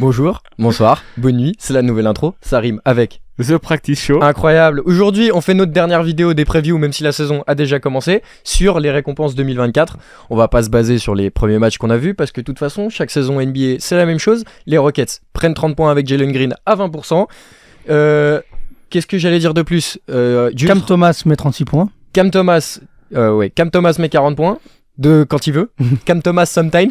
Bonjour, bonsoir, bonne nuit, c'est la nouvelle intro, ça rime avec The Practice Show. Incroyable. Aujourd'hui, on fait notre dernière vidéo des previews, même si la saison a déjà commencé, sur les récompenses 2024. On va pas se baser sur les premiers matchs qu'on a vus, parce que de toute façon, chaque saison NBA, c'est la même chose. Les Rockets prennent 30 points avec Jalen Green à 20%. Qu'est-ce que j'allais dire de plus Cam Thomas met 36 points. Cam Thomas met 40 points. Quand il veut. Cam Thomas sometimes.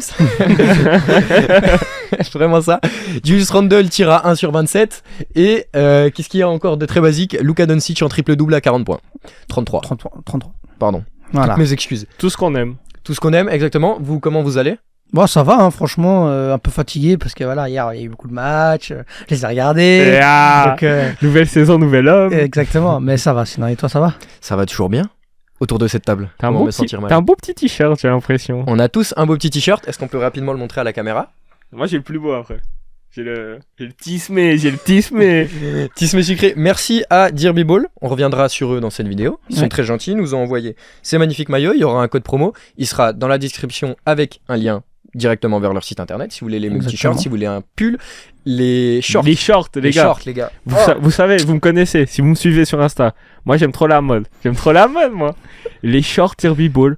Vraiment ça. Julius Randle tire à 1 sur 27. Et qu'est-ce qu'il y a encore de très basique? Luka Doncic en triple-double à 40 points. 33. Pardon. Voilà. Toutes mes excuses. Tout ce qu'on aime. Tout ce qu'on aime, exactement. Vous, comment vous allez? Bon, ça va, hein, franchement, un peu fatigué parce que voilà, hier il y a eu beaucoup de matchs, je les ai regardés. Donc, nouvelle saison, nouvel homme. Exactement, mais ça va, sinon, et toi, ça va? Ça va toujours bien autour de cette table. T'as un beau petit t-shirt, j'ai l'impression. On a tous un beau petit t-shirt. Est-ce qu'on peut rapidement le montrer à la caméra? Moi, j'ai le plus beau après. J'ai le tismé. Tismé sucré. Merci à Derby Ball. On reviendra sur eux dans cette vidéo. Ils sont très gentils. Ils nous ont envoyé ces magnifiques maillots. Il y aura un code promo. Il sera dans la description avec un lien directement vers leur site internet. Si vous voulez les mêmes t-shirts, si vous voulez un pull, les shorts. Les shorts, les gars. Vous savez, vous me connaissez. Si vous me suivez sur Insta, moi j'aime trop la mode. Moi. Les shorts Derby Ball.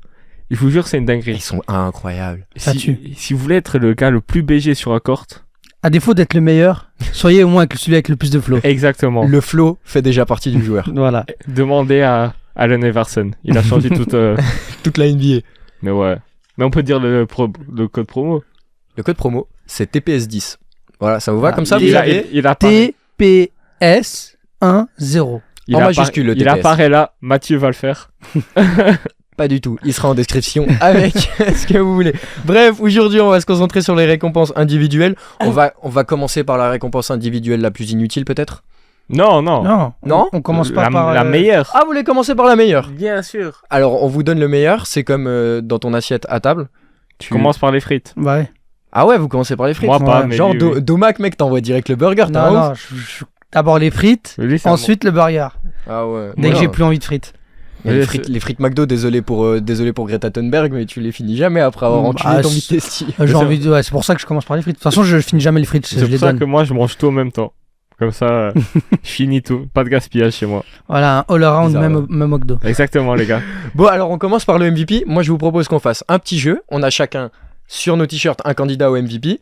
Je vous jure, c'est une dinguerie. Ils sont incroyables. Si vous voulez être le gars le plus BG sur un court, à défaut d'être le meilleur, soyez au moins celui avec le plus de flow. Exactement. Le flow fait déjà partie du joueur. Voilà. Demandez à Allen Iverson. Il a changé toute la NBA. Mais ouais. Mais on peut dire le code promo. Le code promo, c'est TPS10. Voilà, ça vous va comme ça? Il a TPS 10. En majuscule, le TPS. Il apparaît là, Mathieu va le faire. Pas du tout, il sera en description avec ce que vous voulez. Bref, aujourd'hui on va se concentrer sur les récompenses individuelles. On va commencer par la récompense individuelle la plus inutile peut-être. Non. On commence pas par la meilleure. Ah, vous voulez commencer par la meilleure? Bien sûr. Alors on vous donne le meilleur, c'est comme dans ton assiette à table. Tu commences par les frites. Ouais. Ah ouais, vous commencez par les frites. Moi pas, mais genre oui. Domac, mec, t'envoies direct le burger. Non, d'abord les frites, ensuite le burger. Ah ouais. Dès que j'ai plus envie de frites. Les frites McDo, désolé pour Greta Thunberg, mais tu les finis jamais après avoir enculé ton Vitesti. C'est pour ça que je commence par les frites. De toute façon, je finis jamais les frites. C'est pour ça que moi, je mange tout en même temps. Comme ça, je finis tout. Pas de gaspillage chez moi. Voilà, un all-around, même McDo. Exactement, les gars. Bon, alors on commence par le MVP. Moi, je vous propose qu'on fasse un petit jeu. On a chacun sur nos t-shirts un candidat au MVP.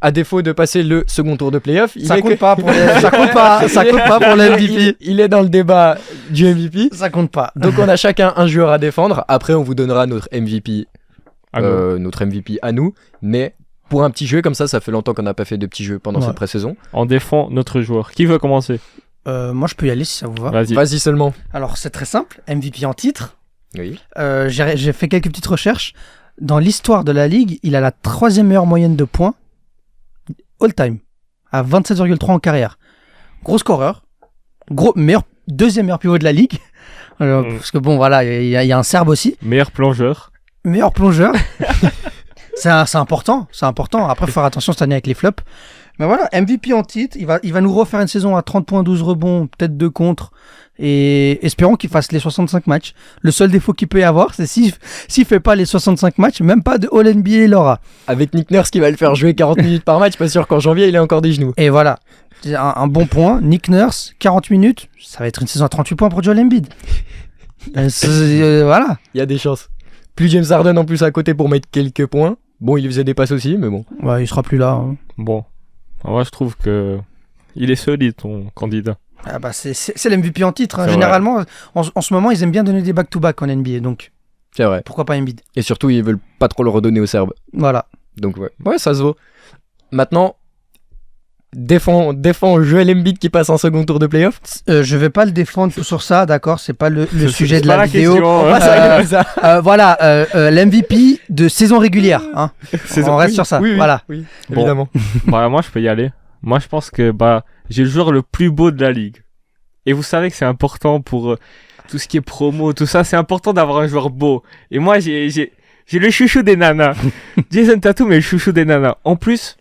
À défaut de passer le second tour de playoff, ça compte pas pour le MVP. Il est dans le débat du MVP. Ça compte pas. Donc on a chacun un joueur à défendre. Après, on vous donnera notre MVP, à nous. Mais pour un petit jeu comme ça fait longtemps qu'on n'a pas fait de petits jeux pendant cette pré-saison. On défend notre joueur. Qui veut commencer? Moi, je peux y aller si ça vous va. Vas-y seulement. Alors c'est très simple. MVP en titre. Oui. J'ai fait quelques petites recherches. Dans l'histoire de la ligue, il a la 3e meilleure moyenne de points all time, à 27,3 en carrière. Gros scoreur, deuxième meilleur pivot de la ligue. Parce que bon, voilà, il y a un Serbe aussi. Meilleur plongeur. C'est important. Après, faut faire attention cette année avec les flops. Mais voilà, MVP en titre. Il va nous refaire une saison à 30 points, 12 rebonds, peut-être 2 contre. Et espérons qu'il fasse les 65 matchs. Le seul défaut qu'il peut y avoir, c'est s'il fait pas les 65 matchs, même pas de All-NBA il aura. Avec Nick Nurse qui va le faire jouer 40 minutes par match, pas sûr qu'en janvier il ait encore des genoux. Et voilà, un bon point. Nick Nurse, 40 minutes, ça va être une saison à 38 points pour Joel Embiid. Voilà. Il y a des chances. Plus James Harden en plus à côté pour mettre quelques points. Bon, il faisait des passes aussi, mais bon. Ouais, il sera plus là. Hein. Bon, moi je trouve que il est solide ton candidat. Ah bah c'est l'MVP en titre. Hein. Généralement, en ce moment, ils aiment bien donner des back-to-back en NBA, donc. C'est vrai. Pourquoi pas Embiid? Et surtout, ils veulent pas trop le redonner aux Serbes. Voilà. Donc ouais, ça se vaut. Maintenant, défends Joel Embiid qui passe en second tour de playoff. Je vais pas le défendre sur ça, d'accord. C'est pas le sujet de la vidéo. Voilà, l'MVP de saison régulière. Hein. On reste sur ça. Oui, voilà. Oui, évidemment. Moi, je peux y aller. Moi, je pense que j'ai le joueur le plus beau de la ligue. Et vous savez que c'est important pour tout ce qui est promo, tout ça. C'est important d'avoir un joueur beau. Et moi, j'ai le chouchou des nanas. Jason Tatum est le chouchou des nanas. En plus,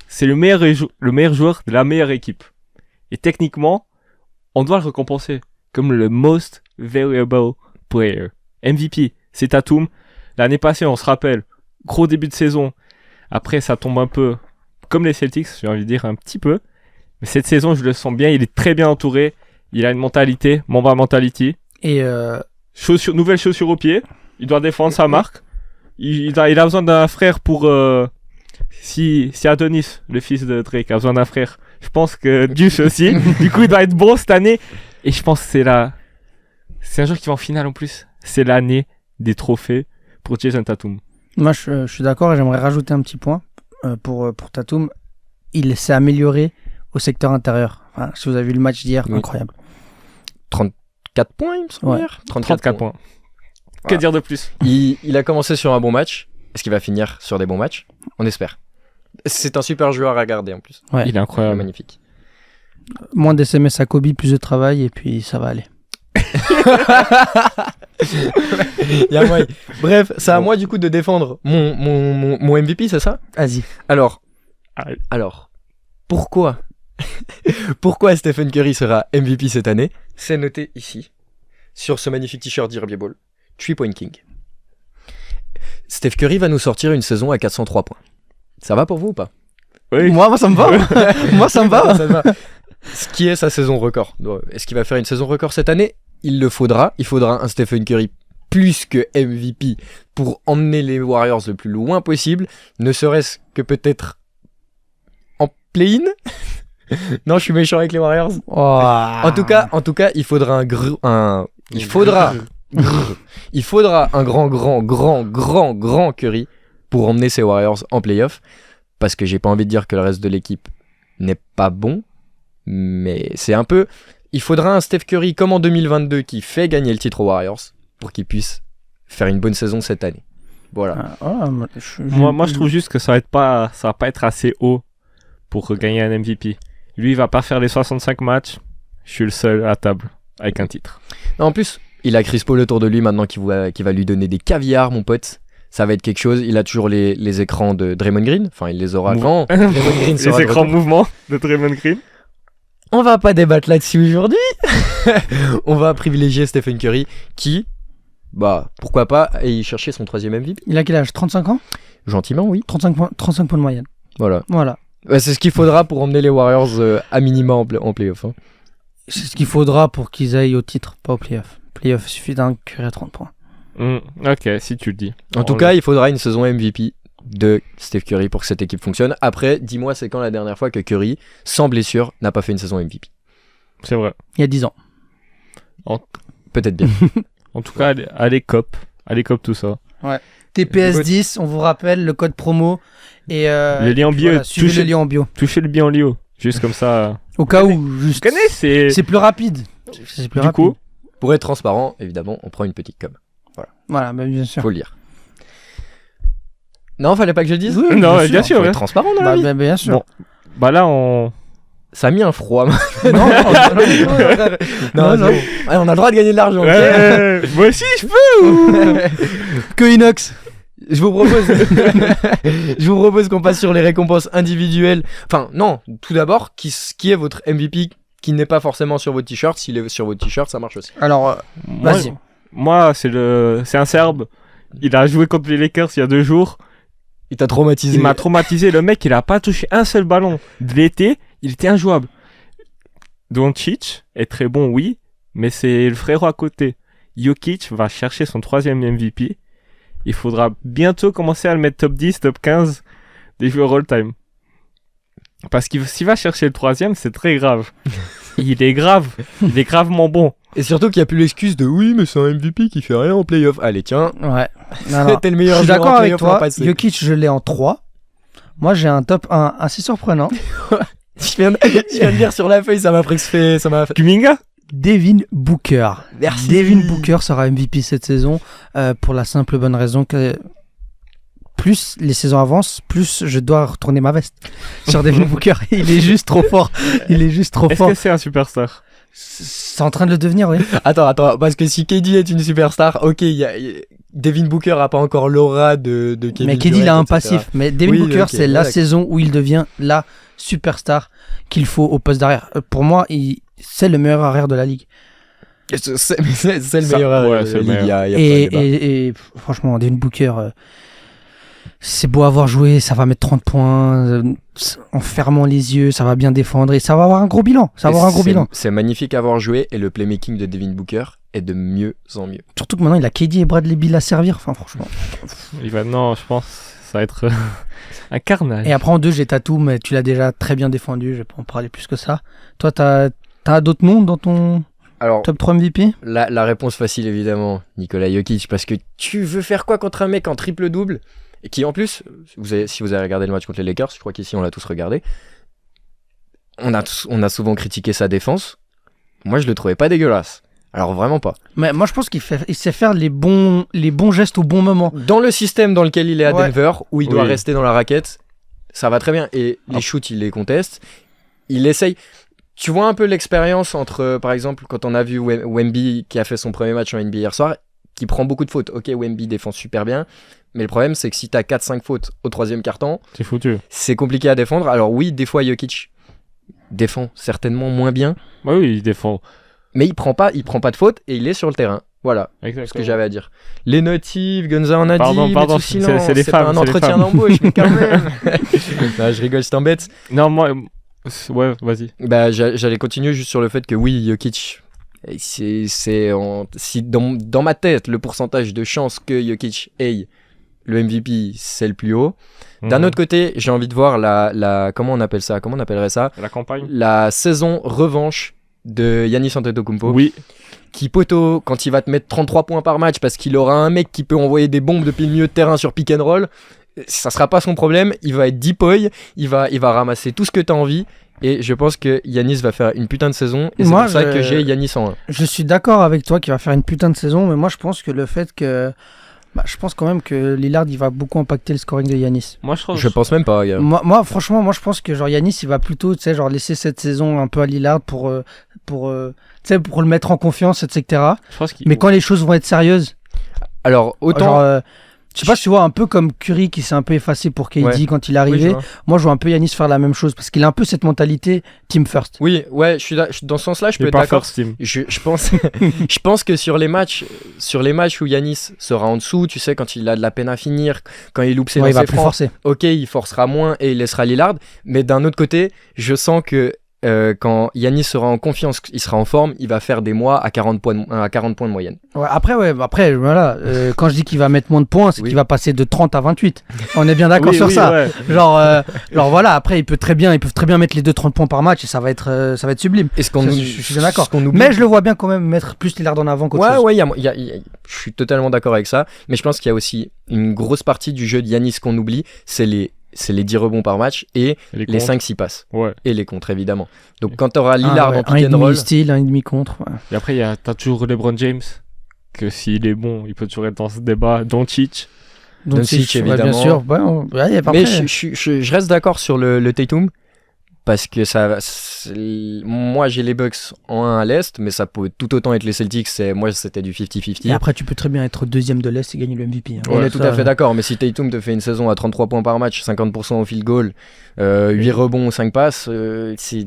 c'est le meilleur joueur de la meilleure équipe. Et techniquement, on doit le récompenser comme le most valuable player. MVP, c'est Tatum. L'année passée, on se rappelle, gros début de saison. Après, ça tombe un peu. comme les Celtics, j'ai envie de dire un petit peu. Mais cette saison, je le sens bien. Il est très bien entouré. Il a une mentalité, Mamba mentality. Et Nouvelle chaussure au pied. Il doit défendre sa marque. Il a besoin d'un frère pour... si Adonis, le fils de Drake, a besoin d'un frère, je pense que Deuce aussi. Du coup, il doit être bon cette année. Et je pense que c'est un joueur qui va en finale en plus. C'est l'année des trophées pour Jason Tatum. moi, je suis d'accord et j'aimerais rajouter un petit point pour Tatum. Il s'est amélioré au secteur intérieur. Enfin, si vous avez vu le match d'hier, Oui. incroyable. 34 points, il me semble. Ouais. hier. 34 points. Que Voilà. dire de plus? Il a commencé sur un bon match. Est-ce qu'il va finir sur des bons matchs? On espère. C'est un super joueur à regarder en plus. Ouais. Il est incroyable. Magnifique. Moins d'SMS à Kobe, plus de travail et puis ça va aller. Il y a moyen. Bref, c'est à moi du coup de défendre mon MVP, c'est ça? Vas-y. Alors, Ah, pourquoi pourquoi Stephen Curry sera MVP cette année? C'est noté ici, sur ce magnifique t-shirt d'Irby Ball. 3-point King. Steph Curry va nous sortir une saison à 403 points. Ça va pour vous ou pas? Oui. Moi, ça me va. Moi, ça me va. Ça va. Ce qui est sa saison record. Est-ce qu'il va faire une saison record cette année? Il le faudra. Il faudra un Stephen Curry plus que MVP pour emmener les Warriors le plus loin possible. Ne serait-ce que peut-être en play-in. Non, je suis méchant avec les Warriors. Oh. En tout cas, il faudra il faudra un grand Curry pour emmener ces Warriors en playoff. Parce que j'ai pas envie de dire que le reste de l'équipe n'est pas bon. Mais c'est un peu... Il faudra un Steph Curry comme en 2022 qui fait gagner le titre aux Warriors pour qu'il puisse faire une bonne saison cette année. Voilà. Moi, je trouve juste que ça va pas être assez haut pour gagner un MVP. Lui, il va pas faire les 65 matchs. Je suis le seul à table avec un titre. Non, en plus, il a Chris Paul autour de lui maintenant qui va lui donner des caviars, mon pote. Ça va être quelque chose. Il a toujours les écrans de Draymond Green. Enfin, il les aura quand Draymond Green sera Les de écrans retour. mouvement de Draymond Green. On va pas débattre là-dessus aujourd'hui. On va privilégier Stephen Curry qui, pourquoi pas, aille chercher son 3e MVP. Il a quel âge? 35 ans? Gentiment, oui. 35 points de moyenne. Voilà. Voilà. Ouais, c'est ce qu'il faudra pour emmener les Warriors à minima en playoff. Hein. C'est ce qu'il faudra pour qu'ils aillent au titre, pas au playoff. Playoff, il suffit d'un Curry à 30 points. Ok, si tu le dis. En tout cas, il faudra une saison MVP de Steph Curry pour que cette équipe fonctionne. Après, dis-moi, c'est quand la dernière fois que Curry, sans blessure, n'a pas fait une saison MVP? C'est vrai. Il y a 10 ans. Peut-être bien. En tout cas, allez COP, tout ça. TPS Écoute. 10, on vous rappelle le code promo. Et Le lien en bio, voilà, suivez touchez- le lien en bio. Touchez le bien en Lio. Juste comme ça. Au cas où, juste. Tu connais, c'est C'est plus rapide. C'est plus du rapide. coup. Pour être transparent, évidemment, on prend une petite com. Voilà, bah, bien sûr. Faut le dire. Non, fallait pas que je le dise. Oui, Non, bien sûr. Faut ouais. être transparent dans la vie. Bien sûr. Bon. Bah là, on. Ça a mis un froid. Non, non, non. non. Ouais, on a le droit de gagner de l'argent. ok Ouais, moi aussi, je peux. Que inox. Je vous propose qu'on passe sur les récompenses individuelles. Enfin, non, tout d'abord, qui est votre MVP qui n'est pas forcément sur votre t-shirt? S'il est sur votre t-shirt, ça marche aussi. Alors, vas-y. Moi, c'est un Serbe. Il a joué contre les Lakers il y a 2 jours. Il t'a traumatisé. Il m'a traumatisé. Le mec, il a pas touché un seul ballon de l'été. Il était injouable. Doncic est très bon, oui, mais c'est le frérot à côté. Jokic va chercher son 3e MVP. Il faudra bientôt commencer à le mettre top 10, top 15 des joueurs all-time. Parce qu'il s'il va chercher le 3e, c'est très grave. Il est gravement bon. Et surtout qu'il n'y a plus l'excuse de oui, mais c'est un MVP qui fait rien en playoff. Allez, tiens, Ouais. Non. t'es le Je meilleur suis joueur d'accord en avec playoff l'an toi. passé. Jokic, je l'ai en 3. Moi, j'ai un top 1 assez surprenant. Je viens de lire sur la feuille, ça m'a presque fait. Ça m'a fait... Kuminga? Devin Booker. Merci. Devin Booker sera MVP cette saison pour la simple bonne raison que plus les saisons avancent, plus je dois retourner ma veste sur Devin Booker. Il est juste trop fort. Il est juste trop Est-ce fort. que c'est un superstar? C'est en train de le devenir, oui. Attends, parce que si KD est une superstar, ok, Devin Booker a pas encore l'aura de Kevin Mais KD, il a Durant, un etc. passif. Mais Devin Oui, Booker, ok, c'est la d'accord. saison où il devient la superstar qu'il faut au poste d'arrière. Pour moi, c'est le meilleur arrière de la ligue. C'est le Ça, meilleur. ouais, c'est le meilleur. Il y a pas de débat. Et franchement, Devin Booker, c'est beau à avoir joué, ça va mettre 30 points. en fermant les yeux, ça va bien défendre et ça va avoir un gros bilan. C'est magnifique à voir jouer et le playmaking de Devin Booker est de mieux en mieux. Surtout que maintenant, il a KD et Bradley Beal à servir. Enfin, franchement. Non, je pense que ça va être un carnage. Et après, en 2, j'ai Tatum, mais tu l'as déjà très bien défendu. Je vais pas en parler plus que ça. Toi, t'as d'autres noms dans ton Alors, top 3 MVP? la réponse facile, évidemment, Nikola Jokic, parce que tu veux faire quoi contre un mec en triple-double et qui, en plus, si vous avez regardé le match contre les Lakers, je crois qu'ici, on l'a tous regardé, on a souvent critiqué sa défense. Moi, je le trouvais pas dégueulasse. Alors, vraiment pas. Mais moi, je pense qu'il sait faire les bons gestes au bon moment. Dans le système dans lequel il est à Ouais. Denver, où il doit Oui. rester dans la raquette, ça va très bien. Et les shoots, il les conteste. Il essaye. Tu vois un peu l'expérience entre, par exemple, quand on a vu Wemby qui a fait son premier match en NBA hier soir, qui prend beaucoup de fautes. Ok, Wemby défend super bien, mais le problème, c'est que si t'as 4-5 fautes au troisième quart-temps, C'est foutu. c'est compliqué à défendre. Alors oui, des fois, Jokic défend certainement moins bien, Bah oui, il défend. mais il prend pas de fautes et il est sur le terrain. Voilà ce que j'avais à dire. Les notifs, Gunza en a Pardon, dit, pardon, mais tout silence, c'est les pas femmes, un c'est les entretien femmes. d'embauche, mais quand même. Non, je rigole, c'est un bête. Non, moi. Ouais, vas-y. Bah, j'allais continuer juste sur le fait que oui, Jokic, si dans ma tête, le pourcentage de chances que Jokic ait le MVP, c'est le plus haut. D'un autre côté, j'ai envie de voir comment on appellerait ça La campagne. la saison revanche de Giannis Antetokounmpo. Oui. Qui poteau, quand il va te mettre 33 points par match parce qu'il aura un mec qui peut envoyer des bombes depuis le milieu de terrain sur pick and roll, ça sera pas son problème, il va être deep boy, il va ramasser tout ce que t'as envie, et je pense que Giannis va faire une putain de saison, et c'est Moi, pour ça que j'ai Giannis en 1. Je suis d'accord avec toi qu'il va faire une putain de saison, mais moi, je pense que le fait que... je pense quand même que Lillard, il va beaucoup impacter le scoring de Giannis. Moi, je trouve. Je pense même pas, gars. Moi, franchement, je pense que genre Giannis, il va plutôt, tu sais, genre laisser cette saison un peu à Lillard pour le mettre en confiance, etc. Je pense qu'il. Mais quand les choses vont être sérieuses, Alors, autant... genre, je sais pas si tu vois, un peu comme Curry qui s'est un peu effacé pour KD Ouais. quand il est Oui, arrivé. je vois. Moi, je vois un peu Giannis faire la même chose parce qu'il a un peu cette mentalité team first. Oui, ouais, dans ce sens-là, je peux Il est être pas d'accord. first team. Je pense, je pense que sur les matchs où Giannis sera en dessous, tu sais, quand il a de la peine à finir, quand il loupe ses Ouais, il va lancers plus francs, forcer. ok, il forcera moins et il laissera Lillard. Mais d'un autre côté, je sens que quand Giannis sera en confiance, il sera en forme, il va faire des mois à 40 points de moyenne. Ouais, après, voilà. Quand je dis qu'il va mettre moins de points, c'est Oui. qu'il va passer de 30 à 28. On est bien d'accord sur ça. Ouais. Genre voilà, après, ils peuvent très bien mettre les 2-30 points par match et ça va être sublime. Et ce qu'on Ça, nous- je suis bien d'accord. ce qu'on oublie- Mais je le vois bien quand même mettre plus Lillard en avant qu'autre Ouais, chose. ouais, je suis totalement d'accord avec ça. Mais je pense qu'il y a aussi une grosse partie du jeu de Giannis qu'on oublie, c'est les 10 rebonds par match et les comptes. 5-6 passes. Ouais. Et les contres, évidemment. Donc quand tu auras Lillard en un pick and roll, steal, un et demi contre. Ouais. Et après, t'as toujours LeBron James. Que s'il est bon, il peut toujours être dans ce débat. Doncic. Donc Doncic, c'est évidemment. bien sûr. Ouais, ouais, après, mais je reste d'accord sur le Tatum. Parce que moi j'ai les Bucks en 1 à l'Est, mais ça peut tout autant être les Celtics. Moi c'était du 50-50. et après, tu peux très bien être deuxième de l'Est et gagner le MVP. hein. On Ouais, est tout ça, à fait d'accord, mais si Tatum te fait une saison à 33 points par match, 50% au field goal, 8 rebonds, 5 passes, c'est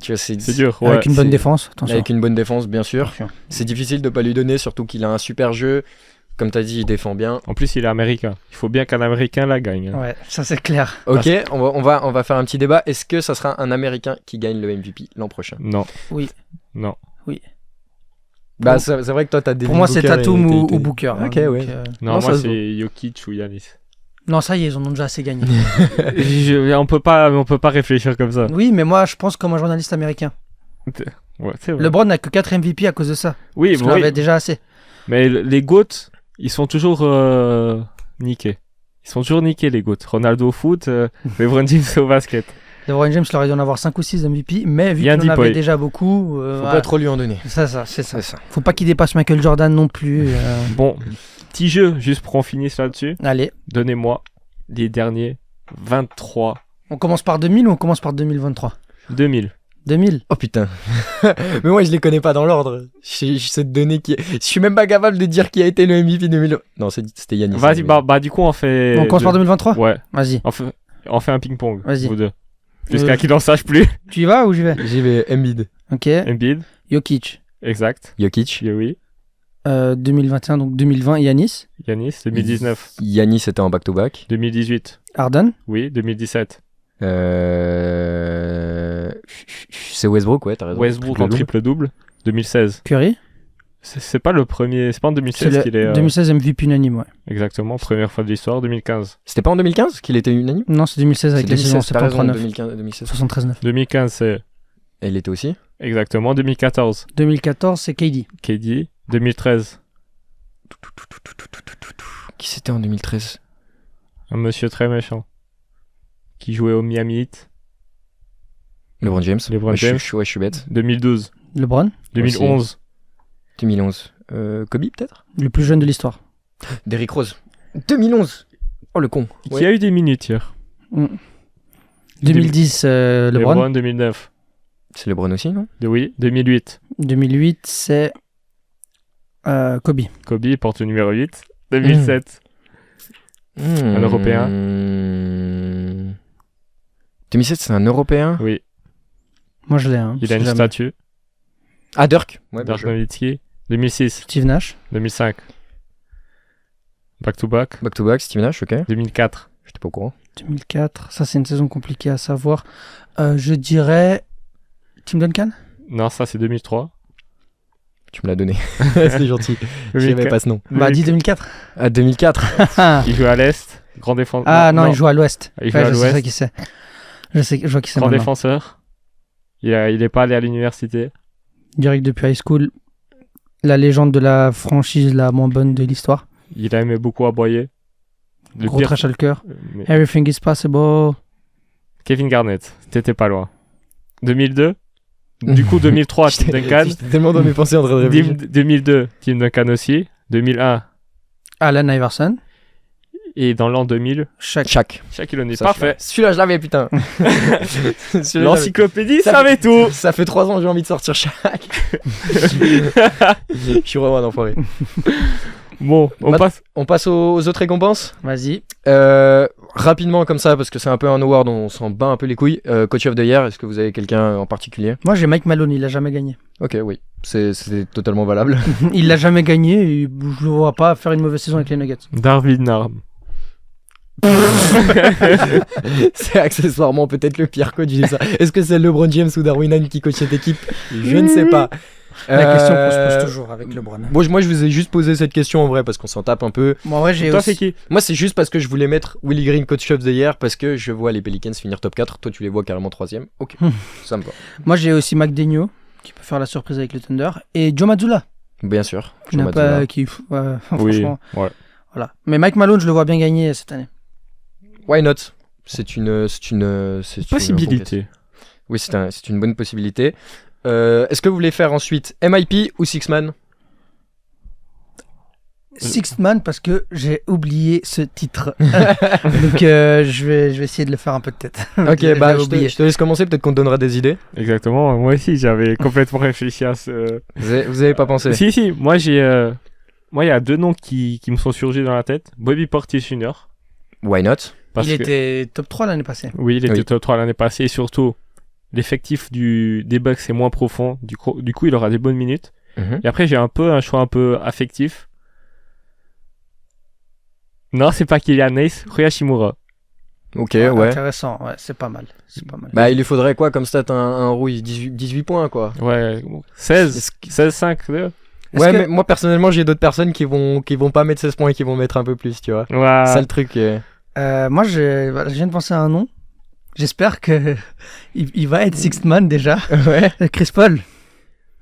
dur. Ouais. Avec une bonne c'est- défense, attention. avec une bonne défense, bien sûr. Attention. C'est difficile de pas lui donner, surtout qu'il a un super jeu. Comme t'as dit, il défend bien. En plus, il est américain. Il faut bien qu'un américain la gagne. Hein. Ouais, ça c'est clair. Ok, on va faire un petit débat. Est-ce que ça sera un Américain qui gagne le MVP l'an prochain? Non. Oui. Non. Bah, c'est vrai que toi, t'as des. Pour moi, c'est Tatum ou Booker. hein, Ok, donc, ouais. Non, Non, ça moi, se c'est Jokic ou Giannis. Non, ça y est, ils en ont déjà assez gagné. On peut pas réfléchir comme ça. Oui, mais moi, je pense comme un journaliste américain. Ouais, c'est vrai. LeBron n'a que 4 MVP à cause de ça. Oui, Parce qu'on avait déjà assez. mais les GOAT, ils sont toujours niqués. Ils sont toujours niqués, les GOAT. Ronaldo au foot, LeBron James au basket. LeBron James, il aurait dû en avoir 5 ou 6 MVP, mais vu Il y a qu'il en un avait deep, déjà beaucoup, Faut voilà. pas trop lui en donner. C'est ça. C'est ça. Faut pas qu'il dépasse Michael Jordan non plus. Bon, petit jeu, juste pour en finir là-dessus. Allez, Donnez-moi les derniers 23 on commence par 2000 ou on commence par 2023 2000. 2000. Oh putain. Mais moi, je les connais pas dans l'ordre. Je sais te donner qui. Je suis même pas capable de dire qui a été le MVP 2000. Non, c'était Yannis. Vas-y, bah du coup, on fait. On commence par 2023 Ouais, Vas-y. on fait un ping-pong. Vas-y. Vous deux. Jusqu'à qu'il n'en sache plus. Tu y vas ou j'y vais J'y vais. Embiid. Ok. Embiid, Jokic. exact. Jokic. Oui. 2021, donc 2020, Yanis. Giannis, 2019. Yannis était en back-to-back. 2018. Harden. Oui, 2017. C'est Westbrook, ouais, t'as raison. Westbrook en triple-double. 2016. Curry. C'est pas le premier. C'est pas en 2016 qu'il est. 2016 MVP unanime, ouais. Exactement, première fois de l'histoire. 2015. C'était pas en 2015 qu'il était unanime? Non, c'est 2016 avec C'est les saisons 2016, t'as raison, 73-9. 2015, 2016. 73-9. 2015, c'est. Et il était aussi? Exactement. 2014, 2014, c'est KD. KD. 2013, Qui c'était en 2013? un monsieur très méchant. Qui jouait au Miami Heat. LeBron James. LeBron Ouais, James. je suis bête. 2012. LeBron, 2011. 2011. Kobe, peut-être? le plus jeune de l'histoire. Derrick Rose. 2011. Oh, le con. Qui a eu des minutes hier. 2010, LeBron. 2009. C'est LeBron aussi, non? Oui. 2008. 2008, c'est Kobe. Kobe porte le numéro 8. 2007. Un Européen. 2007, c'est un Européen? Oui. Moi, je l'ai. Hein, Il a une jamais. statue. Ah, Dirk. Ouais, Dirk Nowitzki. 2006. Steve Nash. 2005. Back to back. Back to back, Steve Nash, ok. 2004. J'étais pas au courant. 2004. Ça, c'est une saison compliquée à savoir. Je dirais Tim Duncan. Non, ça c'est 2003. Tu me l'as donné. C'est gentil. Je savais pas ce nom. Bah, dis 2004. Ah, 2004. Il joue à l'Est. Grand défenseur. Ah non, il joue à l'ouest. Il joue Ouais, à je sais l'Ouest. qui c'est. Je vois qui c'est Grand maintenant. défenseur. Il est pas allé à l'université. Direct depuis high school. La légende de la franchise la moins bonne de l'histoire. Il a aimé beaucoup aboyer. Le Gros pire- trash à le cœur. mais- Everything is possible. Kevin Garnett. T'étais pas loin. 2002. Du coup, 2003, Tim Duncan. J'étais tellement dans mes pensées en train de réfléchir. 2002, Tim Duncan aussi. 2001. Allen Iverson. Et dans l'an 2000, Shaq. Shaquille O'Neal. Ça, Parfait. Celui-là, je l'avais, putain. Celui-là, je l'avais. L'encyclopédie Ça savait tout. Ça fait 3 ans que j'ai envie de sortir chaque. Je suis vraiment un enfoiré. Bon, on passe. On passe aux autres récompenses. Vas-y. Rapidement comme ça, parce que c'est un peu un award, on s'en bat un peu les couilles. Coach of the Year, est-ce que vous avez quelqu'un en particulier? Moi, j'ai Mike Malone. Il l'a jamais gagné. Ok, oui, c'est totalement valable. Il l'a jamais gagné. Et je le vois pas faire une mauvaise saison avec les Nuggets. Darvin Ham. C'est accessoirement peut-être le pire coach, je dis ça. Est-ce que c'est LeBron James ou Darwin Ham qui coach cette équipe? Je ne sais pas. La question qu'on se pose toujours avec LeBron. Bon, moi je vous ai juste posé cette question en vrai parce qu'on s'en tape un peu. Moi, ouais, j'ai Toi, aussi... c'est qui? Moi c'est juste parce que je voulais mettre Willie Green coach of the year parce que je vois les Pelicans finir top 4. Toi tu les vois carrément 3ème. Ok, ça me va. Moi, j'ai aussi McDaniel qui peut faire la surprise avec le Thunder et Joe Mazzulla Bien sûr. qui n'a pas qui Oui. franchement Ouais. voilà. Mais Mike Malone, je le vois bien gagner cette année. Why not? C'est une Possibilité. Oui, c'est une bonne possibilité. Est-ce que vous voulez faire ensuite MIP ou Six Man? Sixth Man parce que j'ai oublié ce titre. Donc je vais essayer de le faire un peu de tête. Ok, J'avais bah je oublié. te laisse commencer, peut-être qu'on te donnera des idées. Exactement. Moi aussi, j'avais complètement réfléchi à ce. Vous avez pas pensé? Si. Moi, il y a 2 noms qui me sont surgis dans la tête. Bobby Portis Jr. Why not? Parce Il que- était top 3 l'année passée. Oui, il était Oui. top 3 l'année passée. Et surtout, l'effectif des Bucks est moins profond. Du coup, il aura des bonnes minutes. Mhm. Et après, j'ai un choix un peu affectif. Non, c'est pas Kylian Hayes, Rui Hachimura. Ok, ouais. Intéressant, ouais, c'est pas mal. C'est pas mal. Bah il lui faudrait quoi comme stat? Un rouille 18 points quoi. Ouais, 16, Est-ce que- 16-5. Est-ce Ouais, que- mais moi personnellement j'ai d'autres personnes qui vont pas mettre 16 points et qui vont mettre un peu plus, tu vois. Ouais. C'est ça le truc. Moi, voilà, je viens de penser à un nom. J'espère que il va être Sixth Man déjà. Ouais. Chris Paul.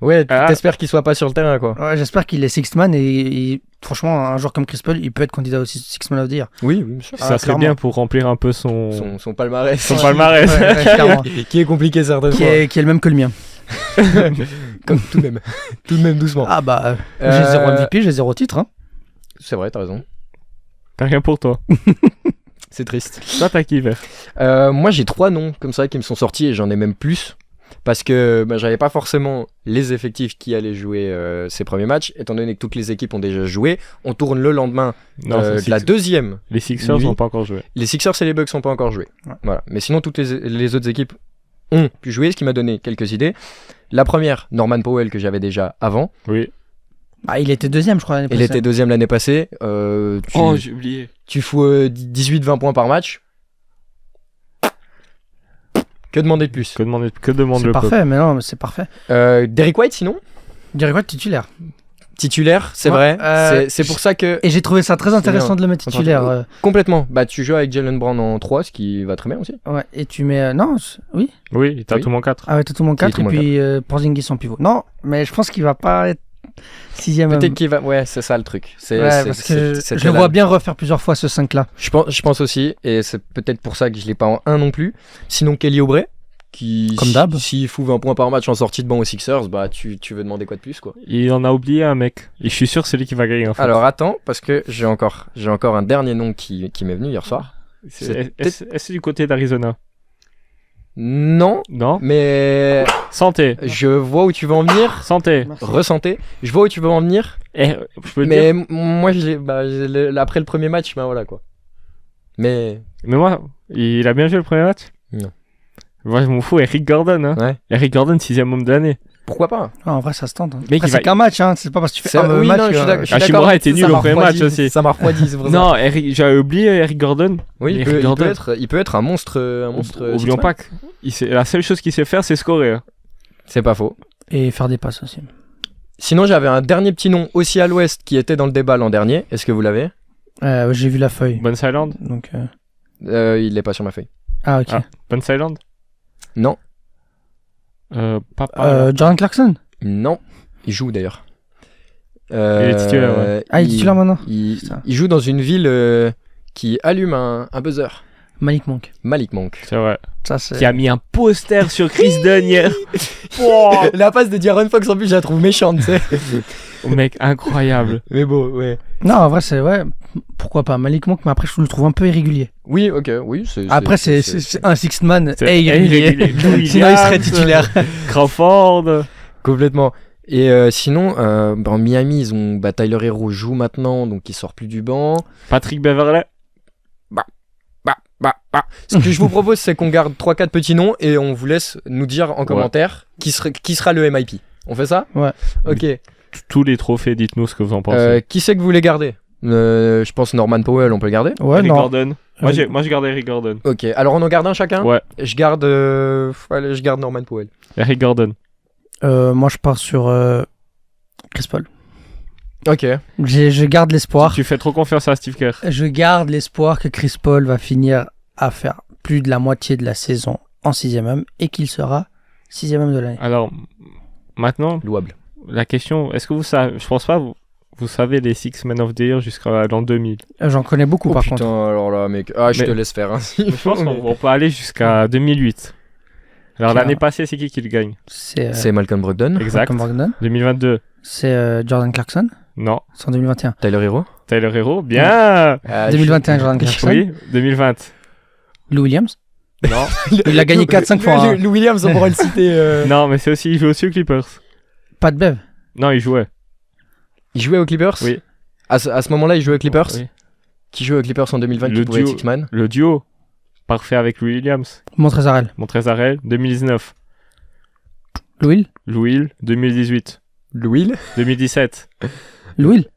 Ouais, Ah. t'espères qu'il soit pas sur le terrain quoi. Ouais, j'espère qu'il est Sixth Man et franchement, un joueur comme Chris Paul, il peut être candidat aussi Sixth Man of the Year. Oui, bien sûr. Ça Ah, serait clairement. bien pour remplir un peu son Son palmarès. Son palmarès. Ouais, clairement. Qui est compliqué certaines qui fois. est le même que le mien. Comme tout de même. Tout de même doucement. Ah bah, Euh, j'ai 0 MVP, j'ai 0 titre. Hein. C'est vrai, t'as raison. T'as rien pour toi. C'est triste. Toi, t'as qui, Vert? Moi j'ai 3 noms comme ça qui me sont sortis et j'en ai même plus. Parce que j'avais pas forcément les effectifs qui allaient jouer ces premiers matchs. Étant donné que toutes les équipes ont déjà joué, on tourne le lendemain Non, de la deuxième. les Sixers nuit. n'ont pas encore joué. Les Sixers et les Bucks n'ont pas encore joué. Ouais. Voilà. Mais sinon, toutes les autres équipes ont pu jouer, ce qui m'a donné quelques idées. La première, Norman Powell, que j'avais déjà avant. Oui. Bah, il était deuxième, je crois, l'année Il passée. était deuxième l'année passée. Oh, j'ai oublié. Tu fous 18-20 points par match. Que demander de plus? Que demande C'est le peuple? parfait, mais non, mais c'est parfait. Derrick White, sinon? Derrick White titulaire. Titulaire, c'est Ouais, vrai. C'est pour ça que... Et j'ai trouvé ça très intéressant bien. de le mettre titulaire. Complètement. Bah, tu joues avec Jalen Brown en 3, ce qui va très bien aussi. Ouais, et tu mets. Non, oui. Oui, t'as Oui. tout mon 4. Ah ouais, t'as tout mon 4 et Tatum en puis Porzingis en pivot. Non, mais je pense qu'il va pas être 6ème. Peut-être qu'il va... Ouais, c'est ça le truc. Ouais, parce que je le vois bien refaire plusieurs fois ce 5-là. Je pense aussi, et c'est peut-être pour ça que je l'ai pas en 1 non plus. Sinon, Kelly Oubre, qui... Comme d'hab. S'il fout 20 points par match en sortie de banc aux Sixers, bah tu veux demander quoi de plus, quoi. Il en a oublié un mec. Et je suis sûr que c'est lui qui va gagner en fait. Alors attends, parce que j'ai encore un dernier nom qui m'est venu hier soir. Est-ce que c'est du côté d'Arizona? Non, Non. mais Santé. je vois où tu veux en venir. Santé. Ressentez. Je vois où tu veux en venir. Eh, je peux te Mais dire. moi, après le premier match, bah voilà quoi. Mais Mais moi, il a bien joué le premier match? Non. Moi, je m'en fous. Eric Gordon. Hein. ouais, Eric Gordon, 6ème homme de l'année. pourquoi pas. Ah, en vrai, ça se tente. Hein. Mec, Après, il va- c'est qu'un match, hein. C'est pas parce que tu fais C'est- un oui, match. non, je suis d'accord. Hachimura était nul Ça au m'a premier refroidi, match aussi. Ça m'a refroidi, c'est pour ça. Non, j'avais oublié Eric Gordon. Oui, il Eric peut Gordon. être un monstre. Oublions six-man. pas que la seule chose qu'il sait faire, c'est scorer. Hein. C'est pas faux. Et faire des passes aussi. Sinon, j'avais un dernier petit nom aussi à l'ouest qui était dans le débat l'an dernier. Est-ce que vous l'avez? J'ai vu la feuille. Bones Island. Donc, Il est pas sur ma feuille. Ah, ok. Ah. Bones Island. Non, Papa. Jordan Clarkson. non. Il joue d'ailleurs. Il est titulaire, ouais. Ah, il est titulaire maintenant. Il Putain. joue dans une ville qui allume un buzzer. Malik Monk. Malik Monk. C'est vrai. Ça, c'est. Qui a mis un poster sur Chris Dunn hier. La passe de De'Aaron Fox en plus, je la trouve méchante, tu sais. Oh, mec, incroyable. Mais bon, ouais. Non, en vrai, c'est. Ouais. Pourquoi pas Malik Monk, mais après, je le trouve un peu irrégulier. Oui, ok, oui. Après, c'est un six man C'est- et irrégulier. Lou Sinon, il serait Williams, titulaire. Crawford. Complètement. Et sinon, en Miami, ils ont Tyler Hero joue maintenant, donc il sort plus du banc. Patrick Beverley. Ce que je vous propose, c'est qu'on garde 3-4 petits noms et on vous laisse nous dire en commentaire qui sera le MIP. On fait ça? Ouais. Ok. Tous les trophées, dites-nous ce que vous en pensez. Qui c'est que vous voulez garder? Je pense Norman Powell, on peut le garder. Ouais, Eric non. Gordon. Moi, je garde Eric Gordon. Ok, alors on en garde un chacun? Ouais. Je garde Norman Powell. Eric Gordon. Moi, je pars sur Chris Paul. Ok. Je garde l'espoir. Tu fais trop confiance à Steve Kerr. Je garde l'espoir que Chris Paul va finir à faire plus de la moitié de la saison en 6ème homme et qu'il sera 6ème homme de l'année. Alors, maintenant, Louable. la question, est-ce que vous savez, je pense pas, vous savez les Six Men of the Year jusqu'à l'an 2000. J'en connais beaucoup Oh par putain, contre. alors là, mec. Ah, je Mais- te laisse faire. Hein, Je pense qu'on peut aller jusqu'à 2008. Alors, Tiens. l'année passée, c'est qui le gagne? C'est C'est Malcolm Brogdon. Exact. Malcolm Brogdon. 2022. C'est Jordan Clarkson. Non. C'est en 2021. Tyler Hero. Tyler Hero. Bien. 2021, Jordan Clarkson. Oui. 2020. Lou Williams. Non. Il a gagné 4-5 fois, hein. Lou Williams, on pourra le citer. Non, mais c'est aussi, il joue aussi aux Clippers. Pas de Bev. Non, il jouait. Il jouait aux Clippers. Oui. À ce moment-là, il jouait aux Clippers. Oui. Qui jouait aux Clippers en 2020 Le qui pouvait être duo. Six-Man. Le duo. Parfait avec Louis Williams. Montrezarel. Montrezarel. 2019. Lou Will. Louis. 2018. Lou Will. 2017. Lou Will.